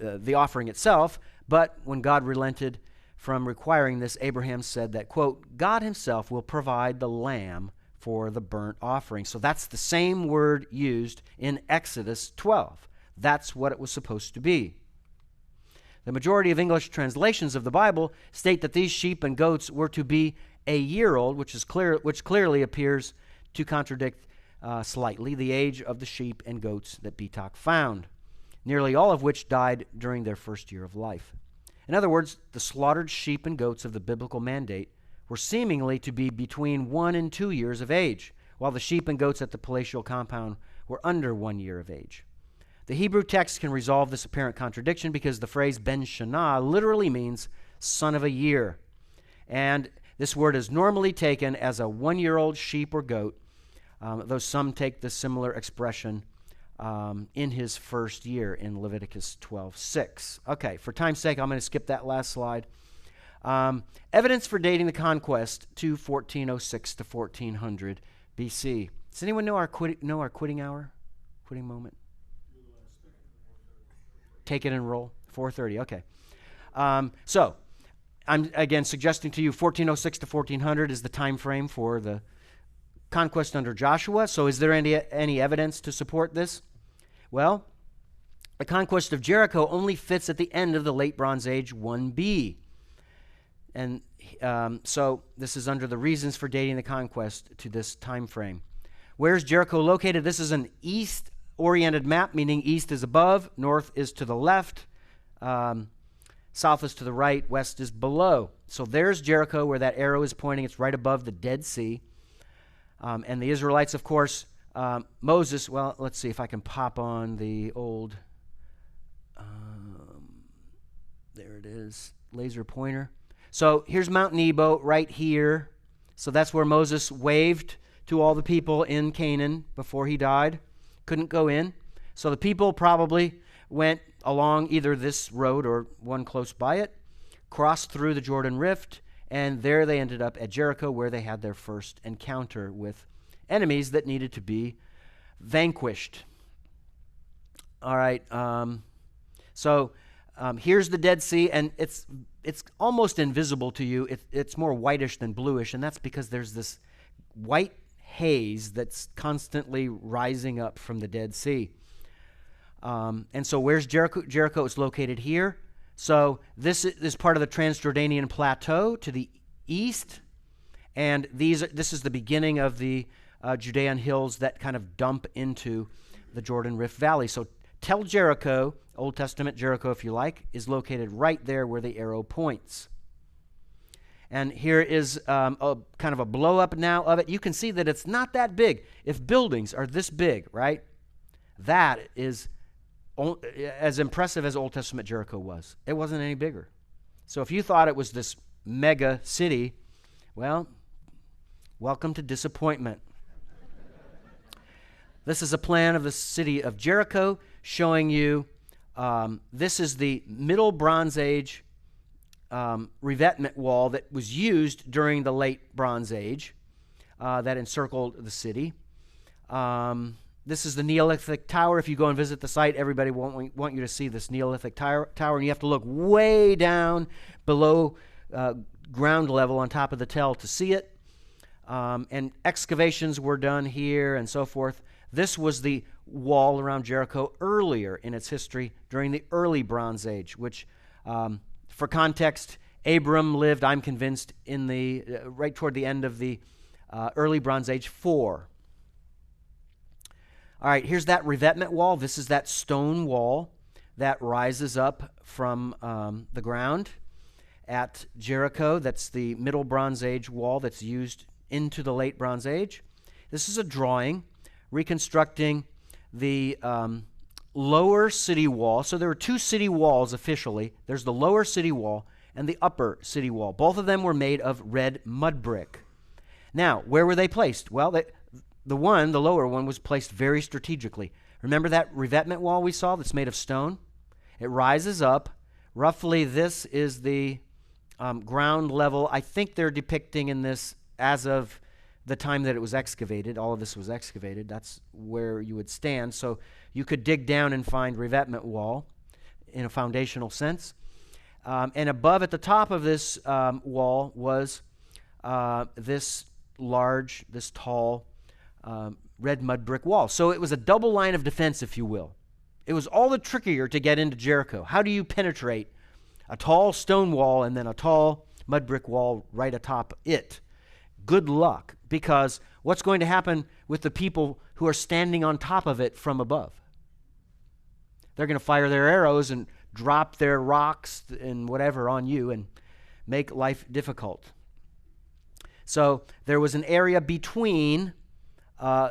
the offering itself, but when God relented from requiring this, Abraham said that, quote, God himself will provide the lamb for the burnt offering. So that's the same word used in Exodus 12. That's what it was supposed to be. The majority of English translations of the Bible state that these sheep and goats were to be a year old, which clearly appears to contradict slightly the age of the sheep and goats that Betok found, nearly all of which died during their first year of life. In other words, the slaughtered sheep and goats of the biblical mandate were seemingly to be between 1 and 2 years of age, while the sheep and goats at the palatial compound were under 1 year of age. The Hebrew text can resolve this apparent contradiction because the phrase ben shana literally means son of a year. And this word is normally taken as a 1-year-old sheep or goat, though some take the similar expression in his first year in Leviticus 12:6. Okay, for time's sake, I'm going to skip that last slide. Evidence for dating the conquest to 1406 to 1400 BC. Does anyone know our quitting hour? Quitting moment? Take it and roll. 4:30, okay. So, I'm again suggesting to you 1406 to 1400 is the time frame for the conquest under Joshua. So is there any evidence to support this? Well, the conquest of Jericho only fits at the end of the late Bronze Age 1B. And so this is under the reasons for dating the conquest to this time frame. Where's Jericho located? This is an east-oriented map, meaning east is above, north is to the left, south is to the right, west is below. So there's Jericho where that arrow is pointing. It's right above the Dead Sea. And the Israelites, of course, Moses, well, let's see if I can pop on the old, there it is, laser pointer. So here's Mount Nebo right here. So that's where Moses waved to all the people in Canaan before he died. Couldn't go in. So the people probably went along either this road or one close by it, crossed through the Jordan Rift, and there they ended up at Jericho, where they had their first encounter with enemies that needed to be vanquished. All right, so here's the Dead Sea, and it's almost invisible to you. It's more whitish than bluish, and that's because there's this white haze that's constantly rising up from the Dead Sea. And so where's Jericho? Jericho is located here. So this is part of the Transjordanian Plateau to the east, and this is the beginning of the Judean hills that kind of dump into the Jordan Rift Valley. So Tel Jericho, Old Testament Jericho if you like, is located right there where the arrow points. And here is a kind of a blow-up now of it. You can see that it's not that big. If buildings are this big, right, that is as impressive as Old Testament Jericho was. It wasn't any bigger. So if you thought it was this mega city, well, welcome to disappointment. This is a plan of the city of Jericho showing you this is the Middle Bronze Age revetment wall that was used during the late Bronze Age that encircled the city. This is the Neolithic Tower. If you go and visit the site, everybody want you to see this Neolithic tower, and you have to look way down below ground level on top of the tell to see it. And excavations were done here and so forth. This was the wall around Jericho earlier in its history during the early Bronze Age, which, for context, Abram lived, I'm convinced, in the right toward the end of the early Bronze Age 4. All right, here's that revetment wall. This is that stone wall that rises up from the ground at Jericho. That's the Middle Bronze Age wall that's used into the Late Bronze Age. This is a drawing reconstructing the lower city wall. So there were two city walls officially. There's the lower city wall and the upper city wall. Both of them were made of red mud brick. Now, where were they placed? Well, the lower one, was placed very strategically. Remember that revetment wall we saw that's made of stone? It rises up. Roughly, this is the ground level. I think they're depicting in this as of the time that it was excavated. All of this was excavated. That's where you would stand. So you could dig down and find revetment wall in a foundational sense. And above, at the top of this wall, was this tall red mud brick wall. So it was a double line of defense, if you will. It was all the trickier to get into Jericho. How do you penetrate a tall stone wall and then a tall mud brick wall right atop it? Good luck, because what's going to happen with the people who are standing on top of it from above? They're going to fire their arrows and drop their rocks and whatever on you and make life difficult. So there was an area between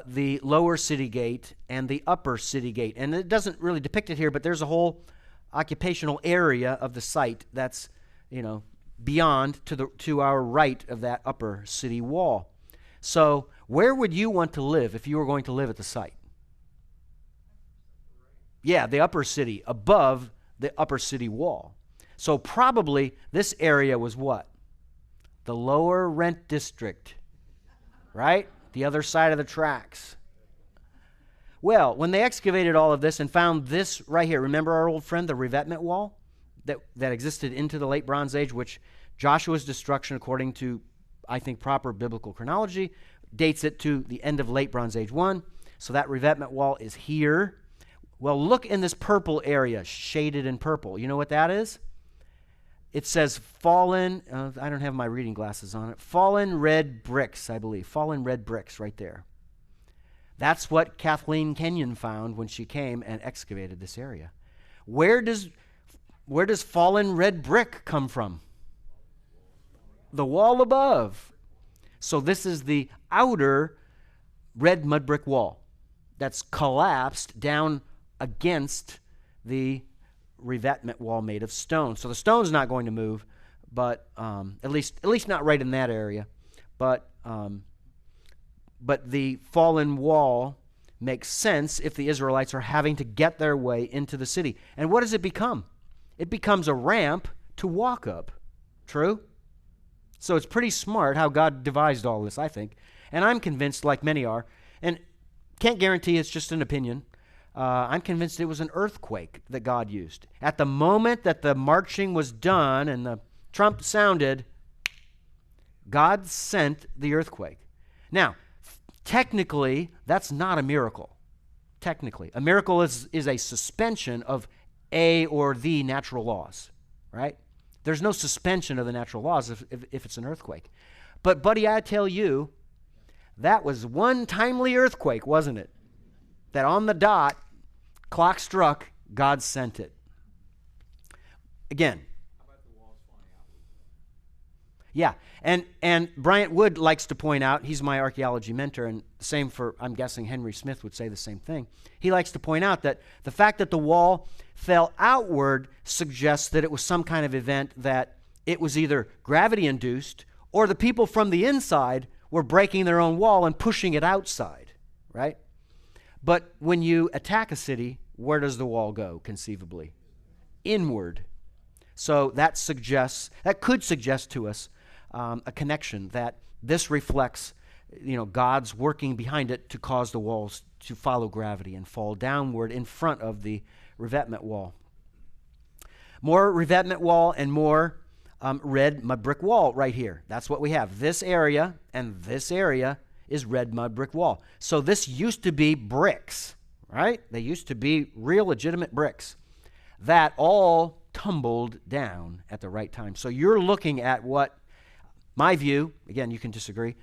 the lower city gate and the upper city gate. And it doesn't really depict it here, but there's a whole occupational area of the site that's, beyond to our right of that upper city wall. So where would you want to live if you were going to live at the site? Yeah, the upper city, above the upper city wall. So probably this area was what? The lower rent district, right? The other side of the tracks. Well, when they excavated all of this and found this right here, remember our old friend, the revetment wall that existed into the Late Bronze Age, which Joshua's destruction, according to, I think, proper biblical chronology, dates it to the end of Late Bronze Age 1. So that revetment wall is here. Well, look in this purple area, shaded in purple. You know what that is? It says fallen, I don't have my reading glasses on it, fallen red bricks, I believe. Fallen red bricks right there. That's what Kathleen Kenyon found when she came and excavated this area. Where does fallen red brick come from? The wall above. So this is the outer red mud brick wall that's collapsed down against the revetment wall made of stone. So the stone's not going to move, but at least not right in that area. But the fallen wall makes sense if the Israelites are having to get their way into the city. And what does it become? It becomes a ramp to walk up. True? So it's pretty smart how God devised all this, I think. And I'm convinced, like many are, and can't guarantee, it's just an opinion, I'm convinced it was an earthquake that God used. At the moment that the marching was done and the trump sounded, God sent the earthquake. Now, technically, that's not a miracle. Technically. A miracle is a suspension of a or the natural laws, right? There's no suspension of the natural laws if it's an earthquake. But, buddy, I tell you, that was one timely earthquake, wasn't it? That on the dot, clock struck, God sent it. Again. How about the walls falling out? Yeah, and Bryant Wood likes to point out, he's my archaeology mentor, and same for, I'm guessing Henry Smith would say the same thing. He likes to point out that the fact that the wall fell outward suggests that it was some kind of event that it was either gravity-induced or the people from the inside were breaking their own wall and pushing it outside, right? But when you attack a city, where does the wall go, conceivably? Inward. So that could suggest to us a connection that this reflects, God's working behind it to cause the walls to follow gravity and fall downward in front of the revetment wall. More revetment wall and more red mud brick wall right here. That's what we have. This area and this area is red mud brick wall. So this used to be bricks, right? They used to be real legitimate bricks that all tumbled down at the right time. So you're looking at what, my view, again, you can disagree,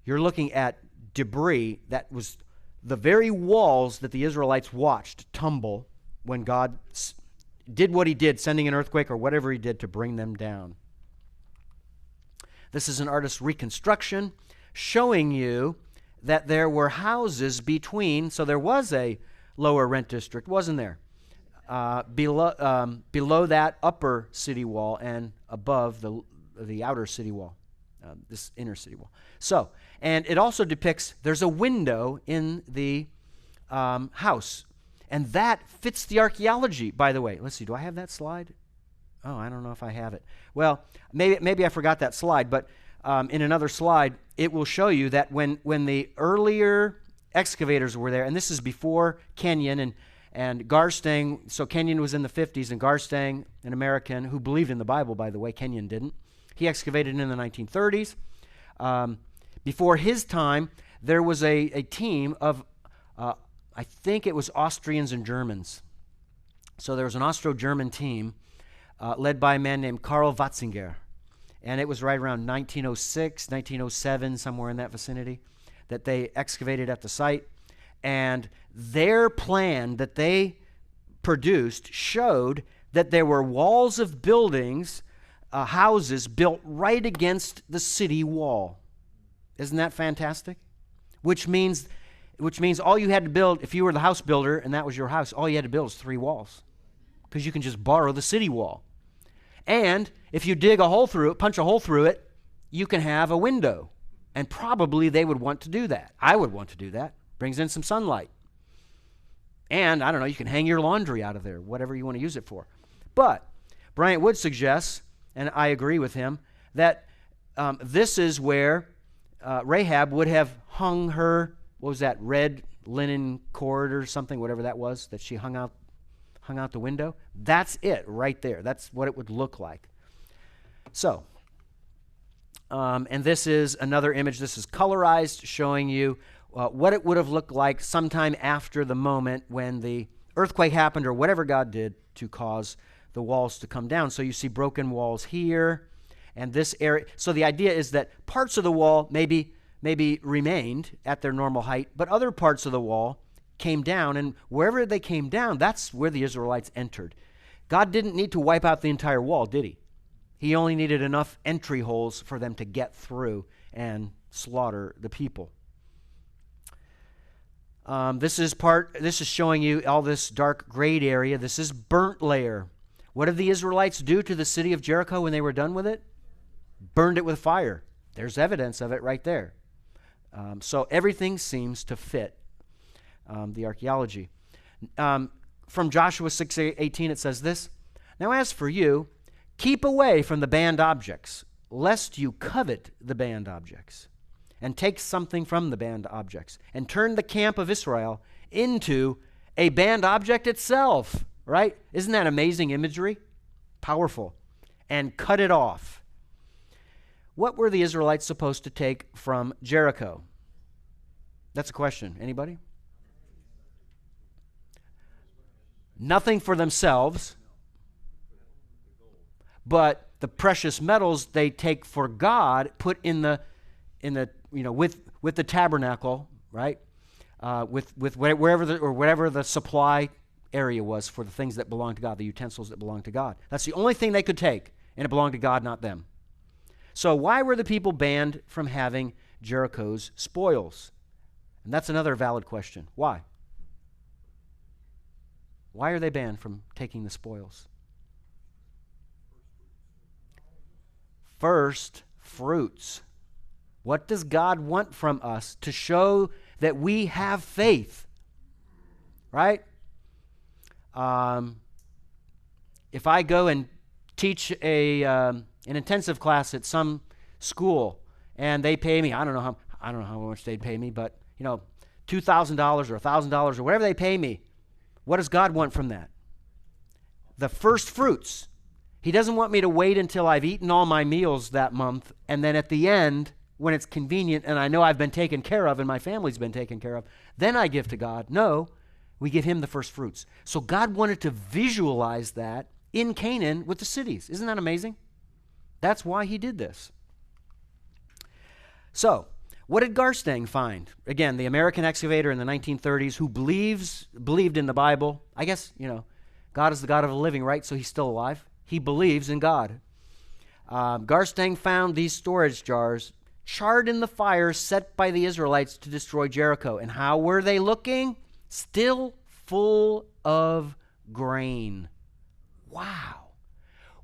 you're looking at debris that was the very walls that the Israelites watched tumble when God did what he did, sending an earthquake or whatever he did to bring them down. This is an artist's reconstruction showing you that there were houses between, so there was a lower rent district, wasn't there? Below that upper city wall and above the outer city wall, this inner city wall. So, and it also depicts, there's a window in the house. And that fits the archaeology, by the way. Let's see, do I have that slide? Oh, I don't know if I have it. Well, maybe I forgot that slide, but in another slide, it will show you that when the earlier excavators were there, and this is before Kenyon and Garstang, so Kenyon was in the 50s, and Garstang, an American who believed in the Bible, by the way, Kenyon didn't. He excavated in the 1930s. Before his time, there was a team of, I think it was Austrians and Germans. So there was an Austro-German team led by a man named Karl Watzinger. And it was right around 1906, 1907, somewhere in that vicinity, that they excavated at the site. And their plan that they produced showed that there were walls of buildings, houses built right against the city wall. Isn't that fantastic? Which means all you had to build, if you were the house builder and that was your house, all you had to build is 3 walls, because you can just borrow the city wall. And if you dig a hole through it, punch a hole through it, you can have a window. And probably they would want to do that. I would want to do that. Brings in some sunlight. And, I don't know, you can hang your laundry out of there, whatever you want to use it for. But Bryant Wood suggests, and I agree with him, that this is where Rahab would have hung her, what was that, red linen cord or something, whatever that was, that she hung out the window. That's it right there. That's what it would look like. So, and this is another image. This is colorized, showing you what it would have looked like sometime after the moment when the earthquake happened or whatever God did to cause the walls to come down. So you see broken walls here and this area. So the idea is that parts of the wall maybe remained at their normal height, but other parts of the wall came down, and wherever they came down, that's where the Israelites entered. God didn't need to wipe out the entire wall, did he? He only needed enough entry holes for them to get through and slaughter the people. This is showing you all this dark grayed area. This is burnt layer. What did the Israelites do to the city of Jericho when they were done with it? Burned it with fire. There's evidence of it right there. So everything seems to fit the archaeology. From Joshua 6:18 it says this, "Now as for you, keep away from the banned objects, lest you covet the banned objects, and take something from the banned objects, and turn the camp of Israel into a banned object itself." Right? Isn't that amazing imagery? Powerful. And cut it off. What were the Israelites supposed to take from Jericho? That's a question. Anybody? Nothing for themselves, but the precious metals they take for God, put in the with the tabernacle, right? With wherever the supply area was for the things that belonged to God, the utensils that belonged to God. That's the only thing they could take, and it belonged to God, not them. So why were the people banned from having Jericho's spoils? And that's another valid question. Why? Why are they banned from taking the spoils? First fruits. What does God want from us to show that we have faith? Right? If I go and teach an intensive class at some school and they pay me, I don't know how much they'd pay me, but $2,000 or $1,000 or whatever they pay me, what does God want from that? The first fruits. He doesn't want me to wait until I've eaten all my meals that month, and then at the end, when it's convenient and I know I've been taken care of and my family's been taken care of, then I give to God. No, we give him the first fruits. So God wanted to visualize that in Canaan with the cities. Isn't that amazing? That's why he did this. So, what did Garstang find? Again, the American excavator in the 1930s who believed in the Bible. I guess, God is the God of the living, right? So he's still alive. He believes in God. Garstang found these storage jars charred in the fire set by the Israelites to destroy Jericho. And how were they looking? Still full of grain. Wow.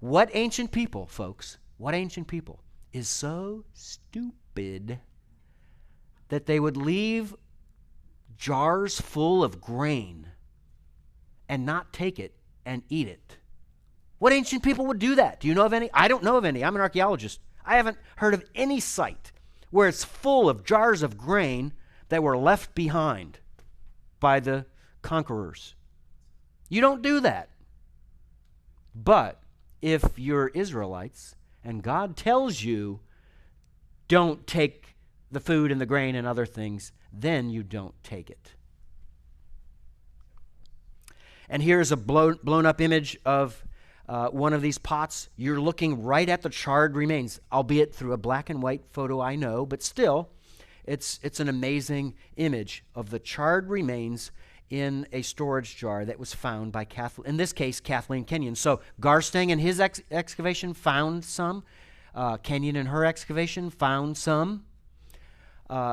What ancient people, folks, what ancient people is so stupid that they would leave jars full of grain and not take it and eat it? What ancient people would do that? Do you know of any? I don't know of any. I'm an archaeologist. I haven't heard of any site where it's full of jars of grain that were left behind by the conquerors. You don't do that. But if you're Israelites and God tells you don't take the food and the grain and other things, then you don't take it. And here's a blown up image of one of these pots. You're looking right at the charred remains, albeit through a black and white photo, I know, but still, it's an amazing image of the charred remains in a storage jar that was found by, in this case, Kathleen Kenyon. So Garstang in his excavation found some. Kenyon in her excavation found some.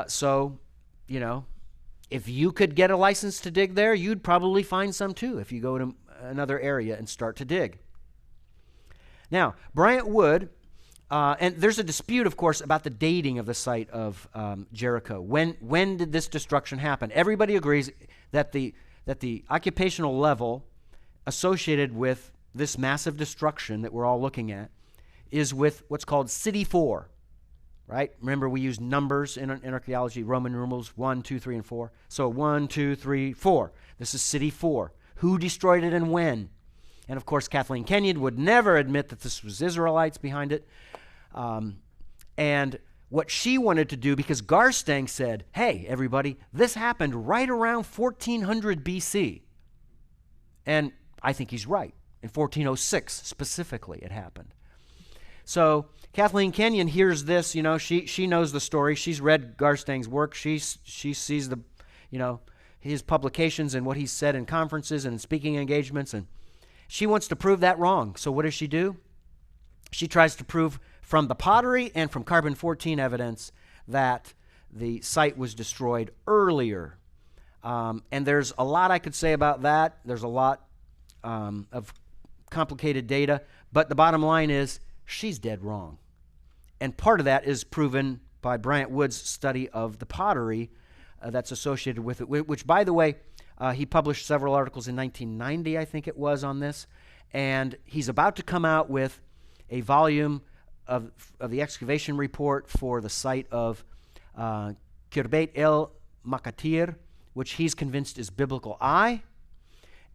So, you know, if you could get a license to dig there, you'd probably find some too if you go to another area and start to dig. Now, Bryant Wood, and there's a dispute, of course, about the dating of the site of Jericho. When did this destruction happen? Everybody agrees that the occupational level associated with this massive destruction that we're all looking at is with what's called City 4, right? Remember, we use numbers in archaeology, Roman numerals 1, 2, 3, and 4. So 1, 2, 3, 4. This is City 4. Who destroyed it and when? And of course, Kathleen Kenyon would never admit that this was Israelites behind it. And what she wanted to do, because Garstang said, hey, everybody, this happened right around 1400 BC. And I think he's right. In 1406, specifically, it happened. So Kathleen Kenyon hears this, you know, she knows the story. She's read Garstang's work. She sees the, you know, his publications and what he's said in conferences and speaking engagements, and she wants to prove that wrong. So what does she do? She tries to prove from the pottery and from carbon-14 evidence that the site was destroyed earlier. And there's a lot I could say about that. There's a lot of complicated data. But the bottom line is she's dead wrong. And part of that is proven by Bryant Wood's study of the pottery that's associated with it, which, by the way, he published several articles in 1990, I think it was, on this. And he's about to come out with a volume of the excavation report for the site of Khirbet el Makatir, which he's convinced is biblical eye.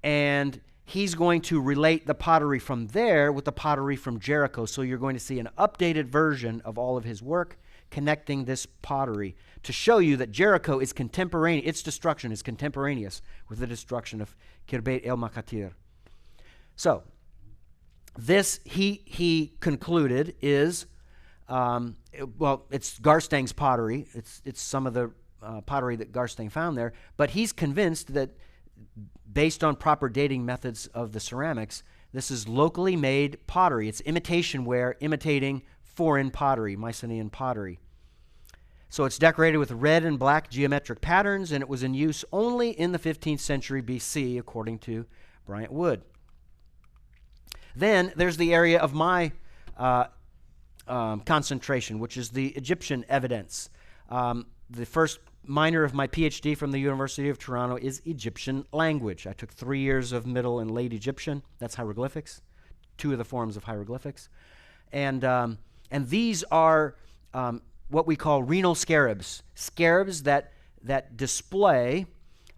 And he's going to relate the pottery from there with the pottery from Jericho. So you're going to see an updated version of all of his work connecting this pottery to show you that Jericho is contemporaneous, its destruction is contemporaneous with the destruction of Khirbet el Makatir. So this, he concluded, is, well, it's Garstang's pottery. It's some of the pottery that Garstang found there, but he's convinced that based on proper dating methods of the ceramics, this is locally made pottery. It's imitation ware imitating foreign pottery, Mycenaean pottery. So it's decorated with red and black geometric patterns, and it was in use only in the 15th century BC, according to Bryant Wood. Then there's the area of my concentration, which is the Egyptian evidence. The first minor of my PhD from the University of Toronto is Egyptian language. I took 3 years of Middle and Late Egyptian. That's hieroglyphics, 2 of the forms of hieroglyphics. And these are what we call renal scarabs, scarabs that display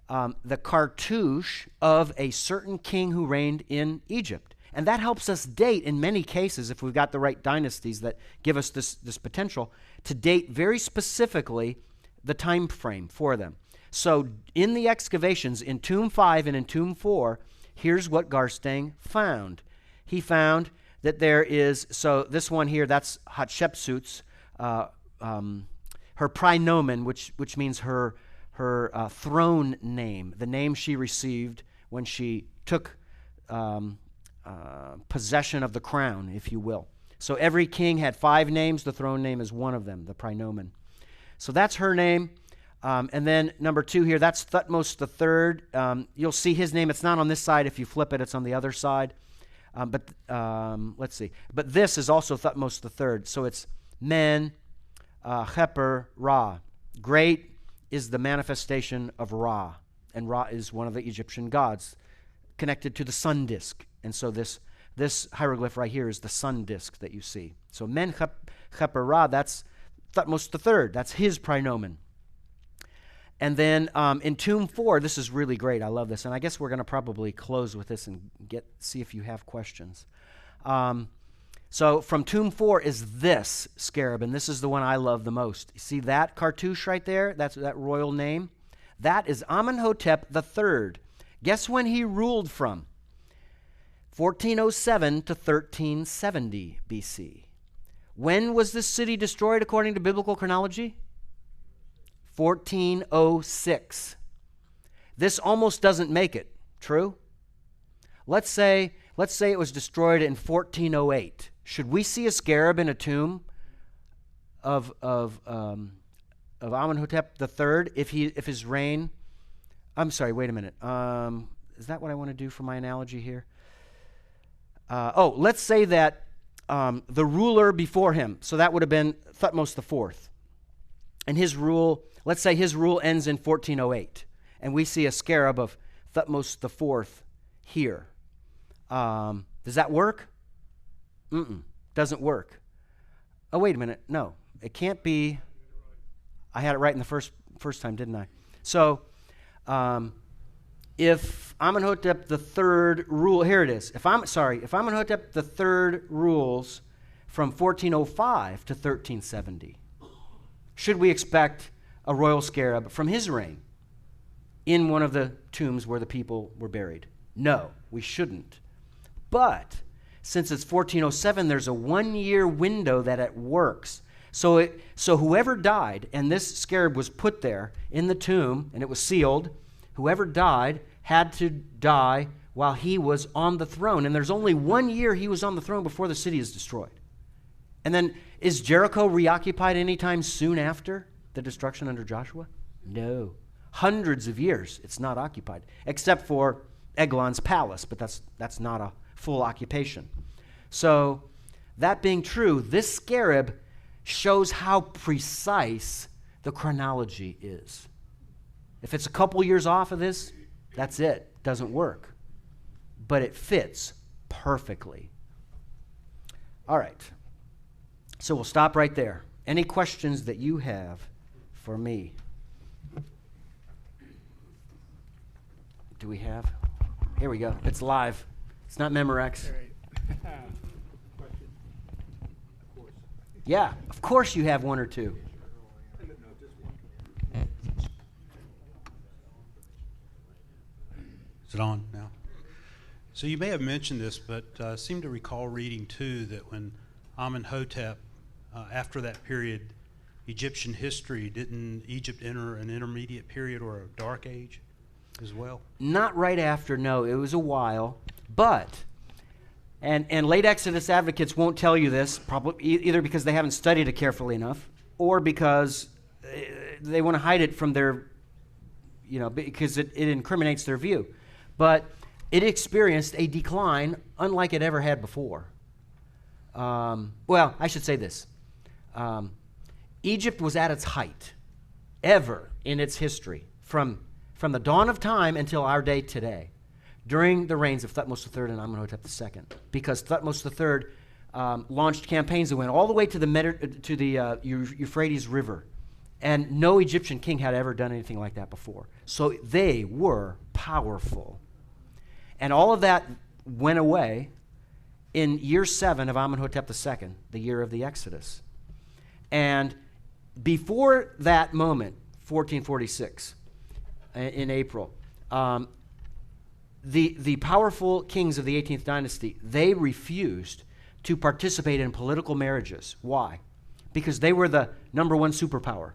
the cartouche of a certain king who reigned in Egypt. And that helps us date, in many cases, if we've got the right dynasties that give us this potential, to date very specifically the time frame for them. So in the excavations in Tomb 5 and in Tomb 4, here's what Garstang found. He found that there is, so this one here, that's Hatshepsut's, her praenomen, which means her throne name, the name she received when she took possession of the crown, if you will. So every king had 5 names. The throne name is one of them, the praenomen. So that's her name. And then number 2 here, that's Thutmose III. You'll see his name. It's not on this side. If you flip it, it's on the other side. But let's see. But this is also Thutmose III. So it's Men, Heper, Ra. Great is the manifestation of Ra. And Ra is one of the Egyptian gods connected to the sun disk. And so this hieroglyph right here is the sun disk that you see. So Men, Heper, Ra, that's Thutmose III. That's his praenomen. And then in Tomb 4, this is really great. I love this. And I guess we're going to probably close with this and see if you have questions. So from Tomb 4 is this scarab, and this is the one I love the most. You see that cartouche right there? That's that royal name. That is Amenhotep III. Guess when he ruled from? 1407 to 1370 BC. When was this city destroyed according to biblical chronology? 1406. This almost doesn't make it. True? Let's say it was destroyed in 1408. Should we see a scarab in a tomb of Amenhotep III if his reign? I'm sorry. Wait a minute. Is that what I want to do for my analogy here? Let's say that the ruler before him. So that would have been Thutmose IV, and his rule. Let's say his rule ends in 1408, and we see a scarab of Thutmose IV here. Does that work? Doesn't work. Oh, wait a minute. No, it can't be. I had it right in the first time, didn't I? So, if Amenhotep III here it is. If Amenhotep III rules from 1405 to 1370, should we expect a royal scarab from his reign in one of the tombs where the people were buried? No, we shouldn't. But since it's 1407, there's a 1-year window that it works. So whoever died, and this scarab was put there in the tomb, and it was sealed, whoever died had to die while he was on the throne. And there's only 1 year he was on the throne before the city is destroyed. And then, is Jericho reoccupied anytime soon after the destruction under Joshua? No. Hundreds of years it's not occupied, except for Eglon's palace, but that's not a full occupation. So, that being true, this scarab shows how precise the chronology is. If it's a couple years off of this, that's it. Doesn't work. But it fits perfectly. All right. So we'll stop right there. Any questions that you have for me? Do we have? Here we go. It's live. It's not Memorex. Yeah, of course you have one or two. Is it on now? So you may have mentioned this, but I seem to recall reading too that when Amenhotep, after that period, Egyptian history, didn't Egypt enter an intermediate period or a dark age as well? Not right after, no. It was a while, but... And late Exodus advocates won't tell you this, probably either because they haven't studied it carefully enough, or because they want to hide it from their, because it incriminates their view. But it experienced a decline unlike it ever had before. Well, I should say this. Egypt was at its height ever in its history, from the dawn of time until our day today, during the reigns of Thutmose III and Amenhotep II, because Thutmose III launched campaigns that went all the way to the Euphrates River, and no Egyptian king had ever done anything like that before. So they were powerful. And all of that went away in year 7 of Amenhotep II, the year of the Exodus. And before that moment, 1446, in April, the powerful kings of the 18th dynasty, they refused to participate in political marriages. Why? Because they were the number one superpower.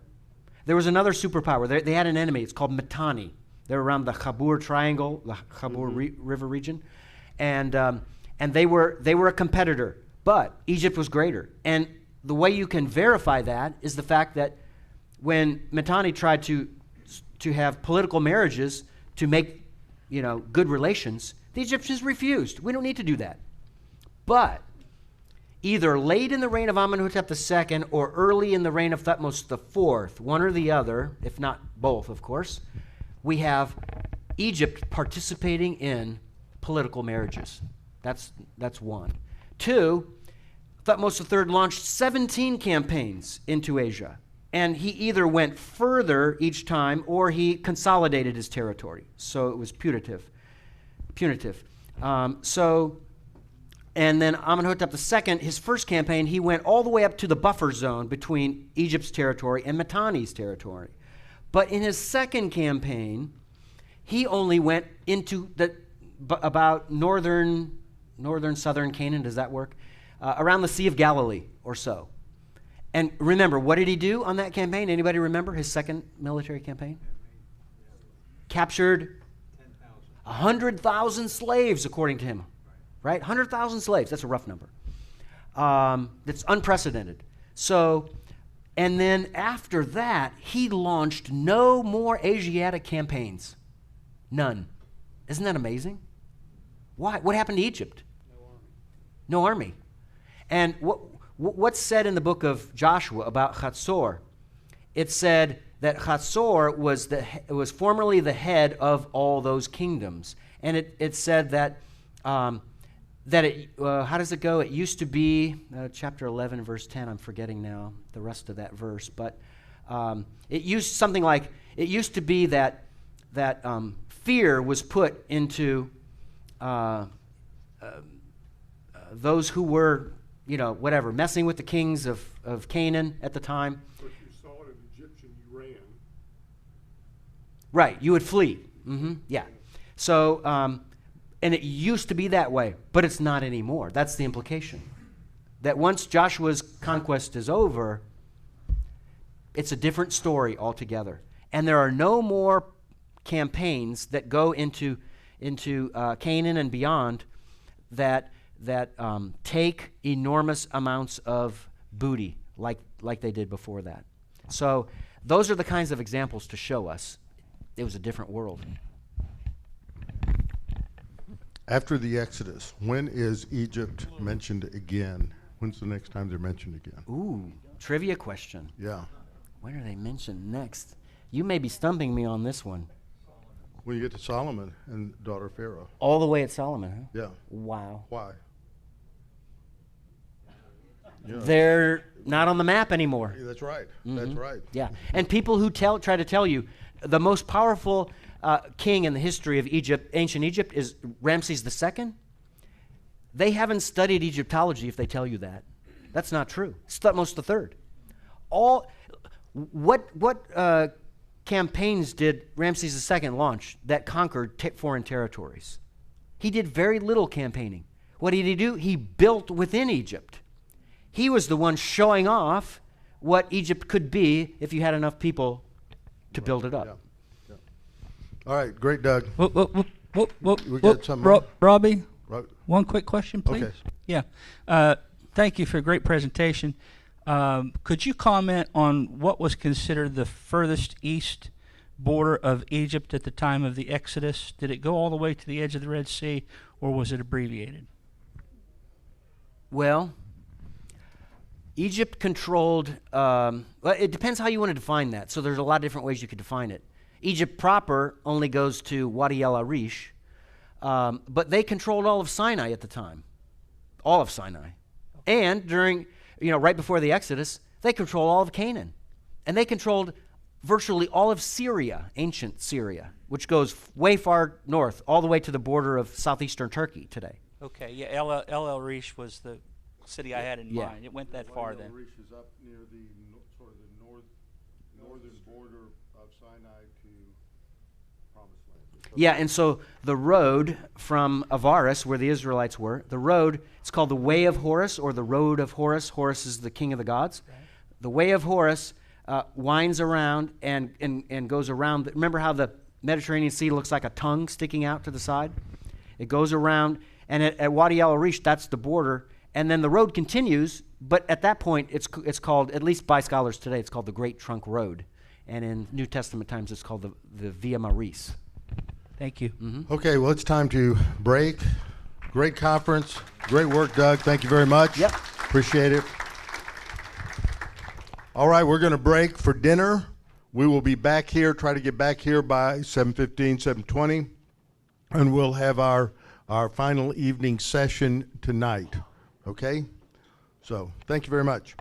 There was another superpower. They had an enemy. It's called Mitanni. They're around the Khabur Triangle, the Khabur River region. and they were a competitor, but Egypt was greater. And the way you can verify that is the fact that when Mitanni tried to have political marriages to make, good relations, the Egyptians refused. We don't need to do that. But either late in the reign of Amenhotep II or early in the reign of Thutmose IV, one or the other, if not both, of course, we have Egypt participating in political marriages. That's one. Two, Thutmose III launched 17 campaigns into Asia, and he either went further each time or he consolidated his territory. So it was punitive. And then Amenhotep II, his first campaign, he went all the way up to the buffer zone between Egypt's territory and Mitanni's territory. But in his second campaign, he only went into about northern southern Canaan. Does that work? Around the Sea of Galilee or so. And remember, what did he do on that campaign? Anybody remember his second military campaign? Captured 100,000 slaves, according to him. Right? 100,000 slaves. That's a rough number. That's unprecedented. So, and then after that, he launched no more Asiatic campaigns. None. Isn't that amazing? Why? What happened to Egypt? No army. And what's said in the book of Joshua about Hatzor? It said that Hatzor was formerly the head of all those kingdoms. And it said that how does it go? It used to be, chapter 11, verse 10, I'm forgetting now the rest of that verse, but it used to be that fear was put into those who were, messing with the kings of Canaan at the time. So if you saw an Egyptian, you ran. Right, you would flee. Yeah. So, and it used to be that way, but it's not anymore. That's the implication. That once Joshua's conquest is over, it's a different story altogether. And there are no more campaigns that go into Canaan and beyond that take enormous amounts of booty like they did before that. So those are the kinds of examples to show us it was a different world. After the Exodus, when is Egypt mentioned again? When's the next time they're mentioned again? Ooh, trivia question. Yeah. When are they mentioned next? You may be stumping me on this one. When you get to Solomon and daughter Pharaoh. All the way at Solomon, huh? Yeah. Wow. Why? Yeah. They're not on the map anymore. Yeah, that's right. That's right. Yeah. And people who try to tell you the most powerful king in the history of Egypt, ancient Egypt, is Ramses II. They haven't studied Egyptology if they tell you that. That's not true. It's Thutmose III. What campaigns did Ramses II launch that conquered foreign territories? He did very little campaigning. What did he do? He built within Egypt. He was the one showing off what Egypt could be if you had enough people to build it up. Yeah. All right, great, Doug. We got something more? Robbie, Right. one quick question, please. Okay. Yeah. Thank you for a great presentation. Could you comment on what was considered the furthest east border of Egypt at the time of the Exodus? Did it go all the way to the edge of the Red Sea, or was it abbreviated? Well, Egypt controlled, it depends how you want to define that. So there's a lot of different ways you could define it. Egypt proper only goes to Wadi El Arish, but they controlled all of Sinai at the time. All of Sinai. And during, right before the Exodus, they controlled all of Canaan. And they controlled virtually all of Syria, ancient Syria, which goes way far north, all the way to the border of southeastern Turkey today. Okay, yeah, El Arish was the city I had in mind. It went that far then. Reach is up near the sort of the northern border of Sinai to Promised Land. Yeah, and so the road from Avaris, where the Israelites were, the road, it's called the Way of Horus, or the Road of Horus. Horus is the king of the gods. Right. The Way of Horus winds around and goes around. Remember how the Mediterranean Sea looks like a tongue sticking out to the side? It goes around, And at Wadi El Arish, that's the border. And then the road continues, but at that point, it's called, at least by scholars today, it's called the Great Trunk Road. And in New Testament times, it's called the Via Maris. Thank you. Okay, well, it's time to break. Great conference. Great work, Doug. Thank you very much. Yep. Appreciate it. All right, we're going to break for dinner. We will be back here, try to get back here by 7:15, 7:20, and we'll have our final evening session tonight. Okay? So, thank you very much.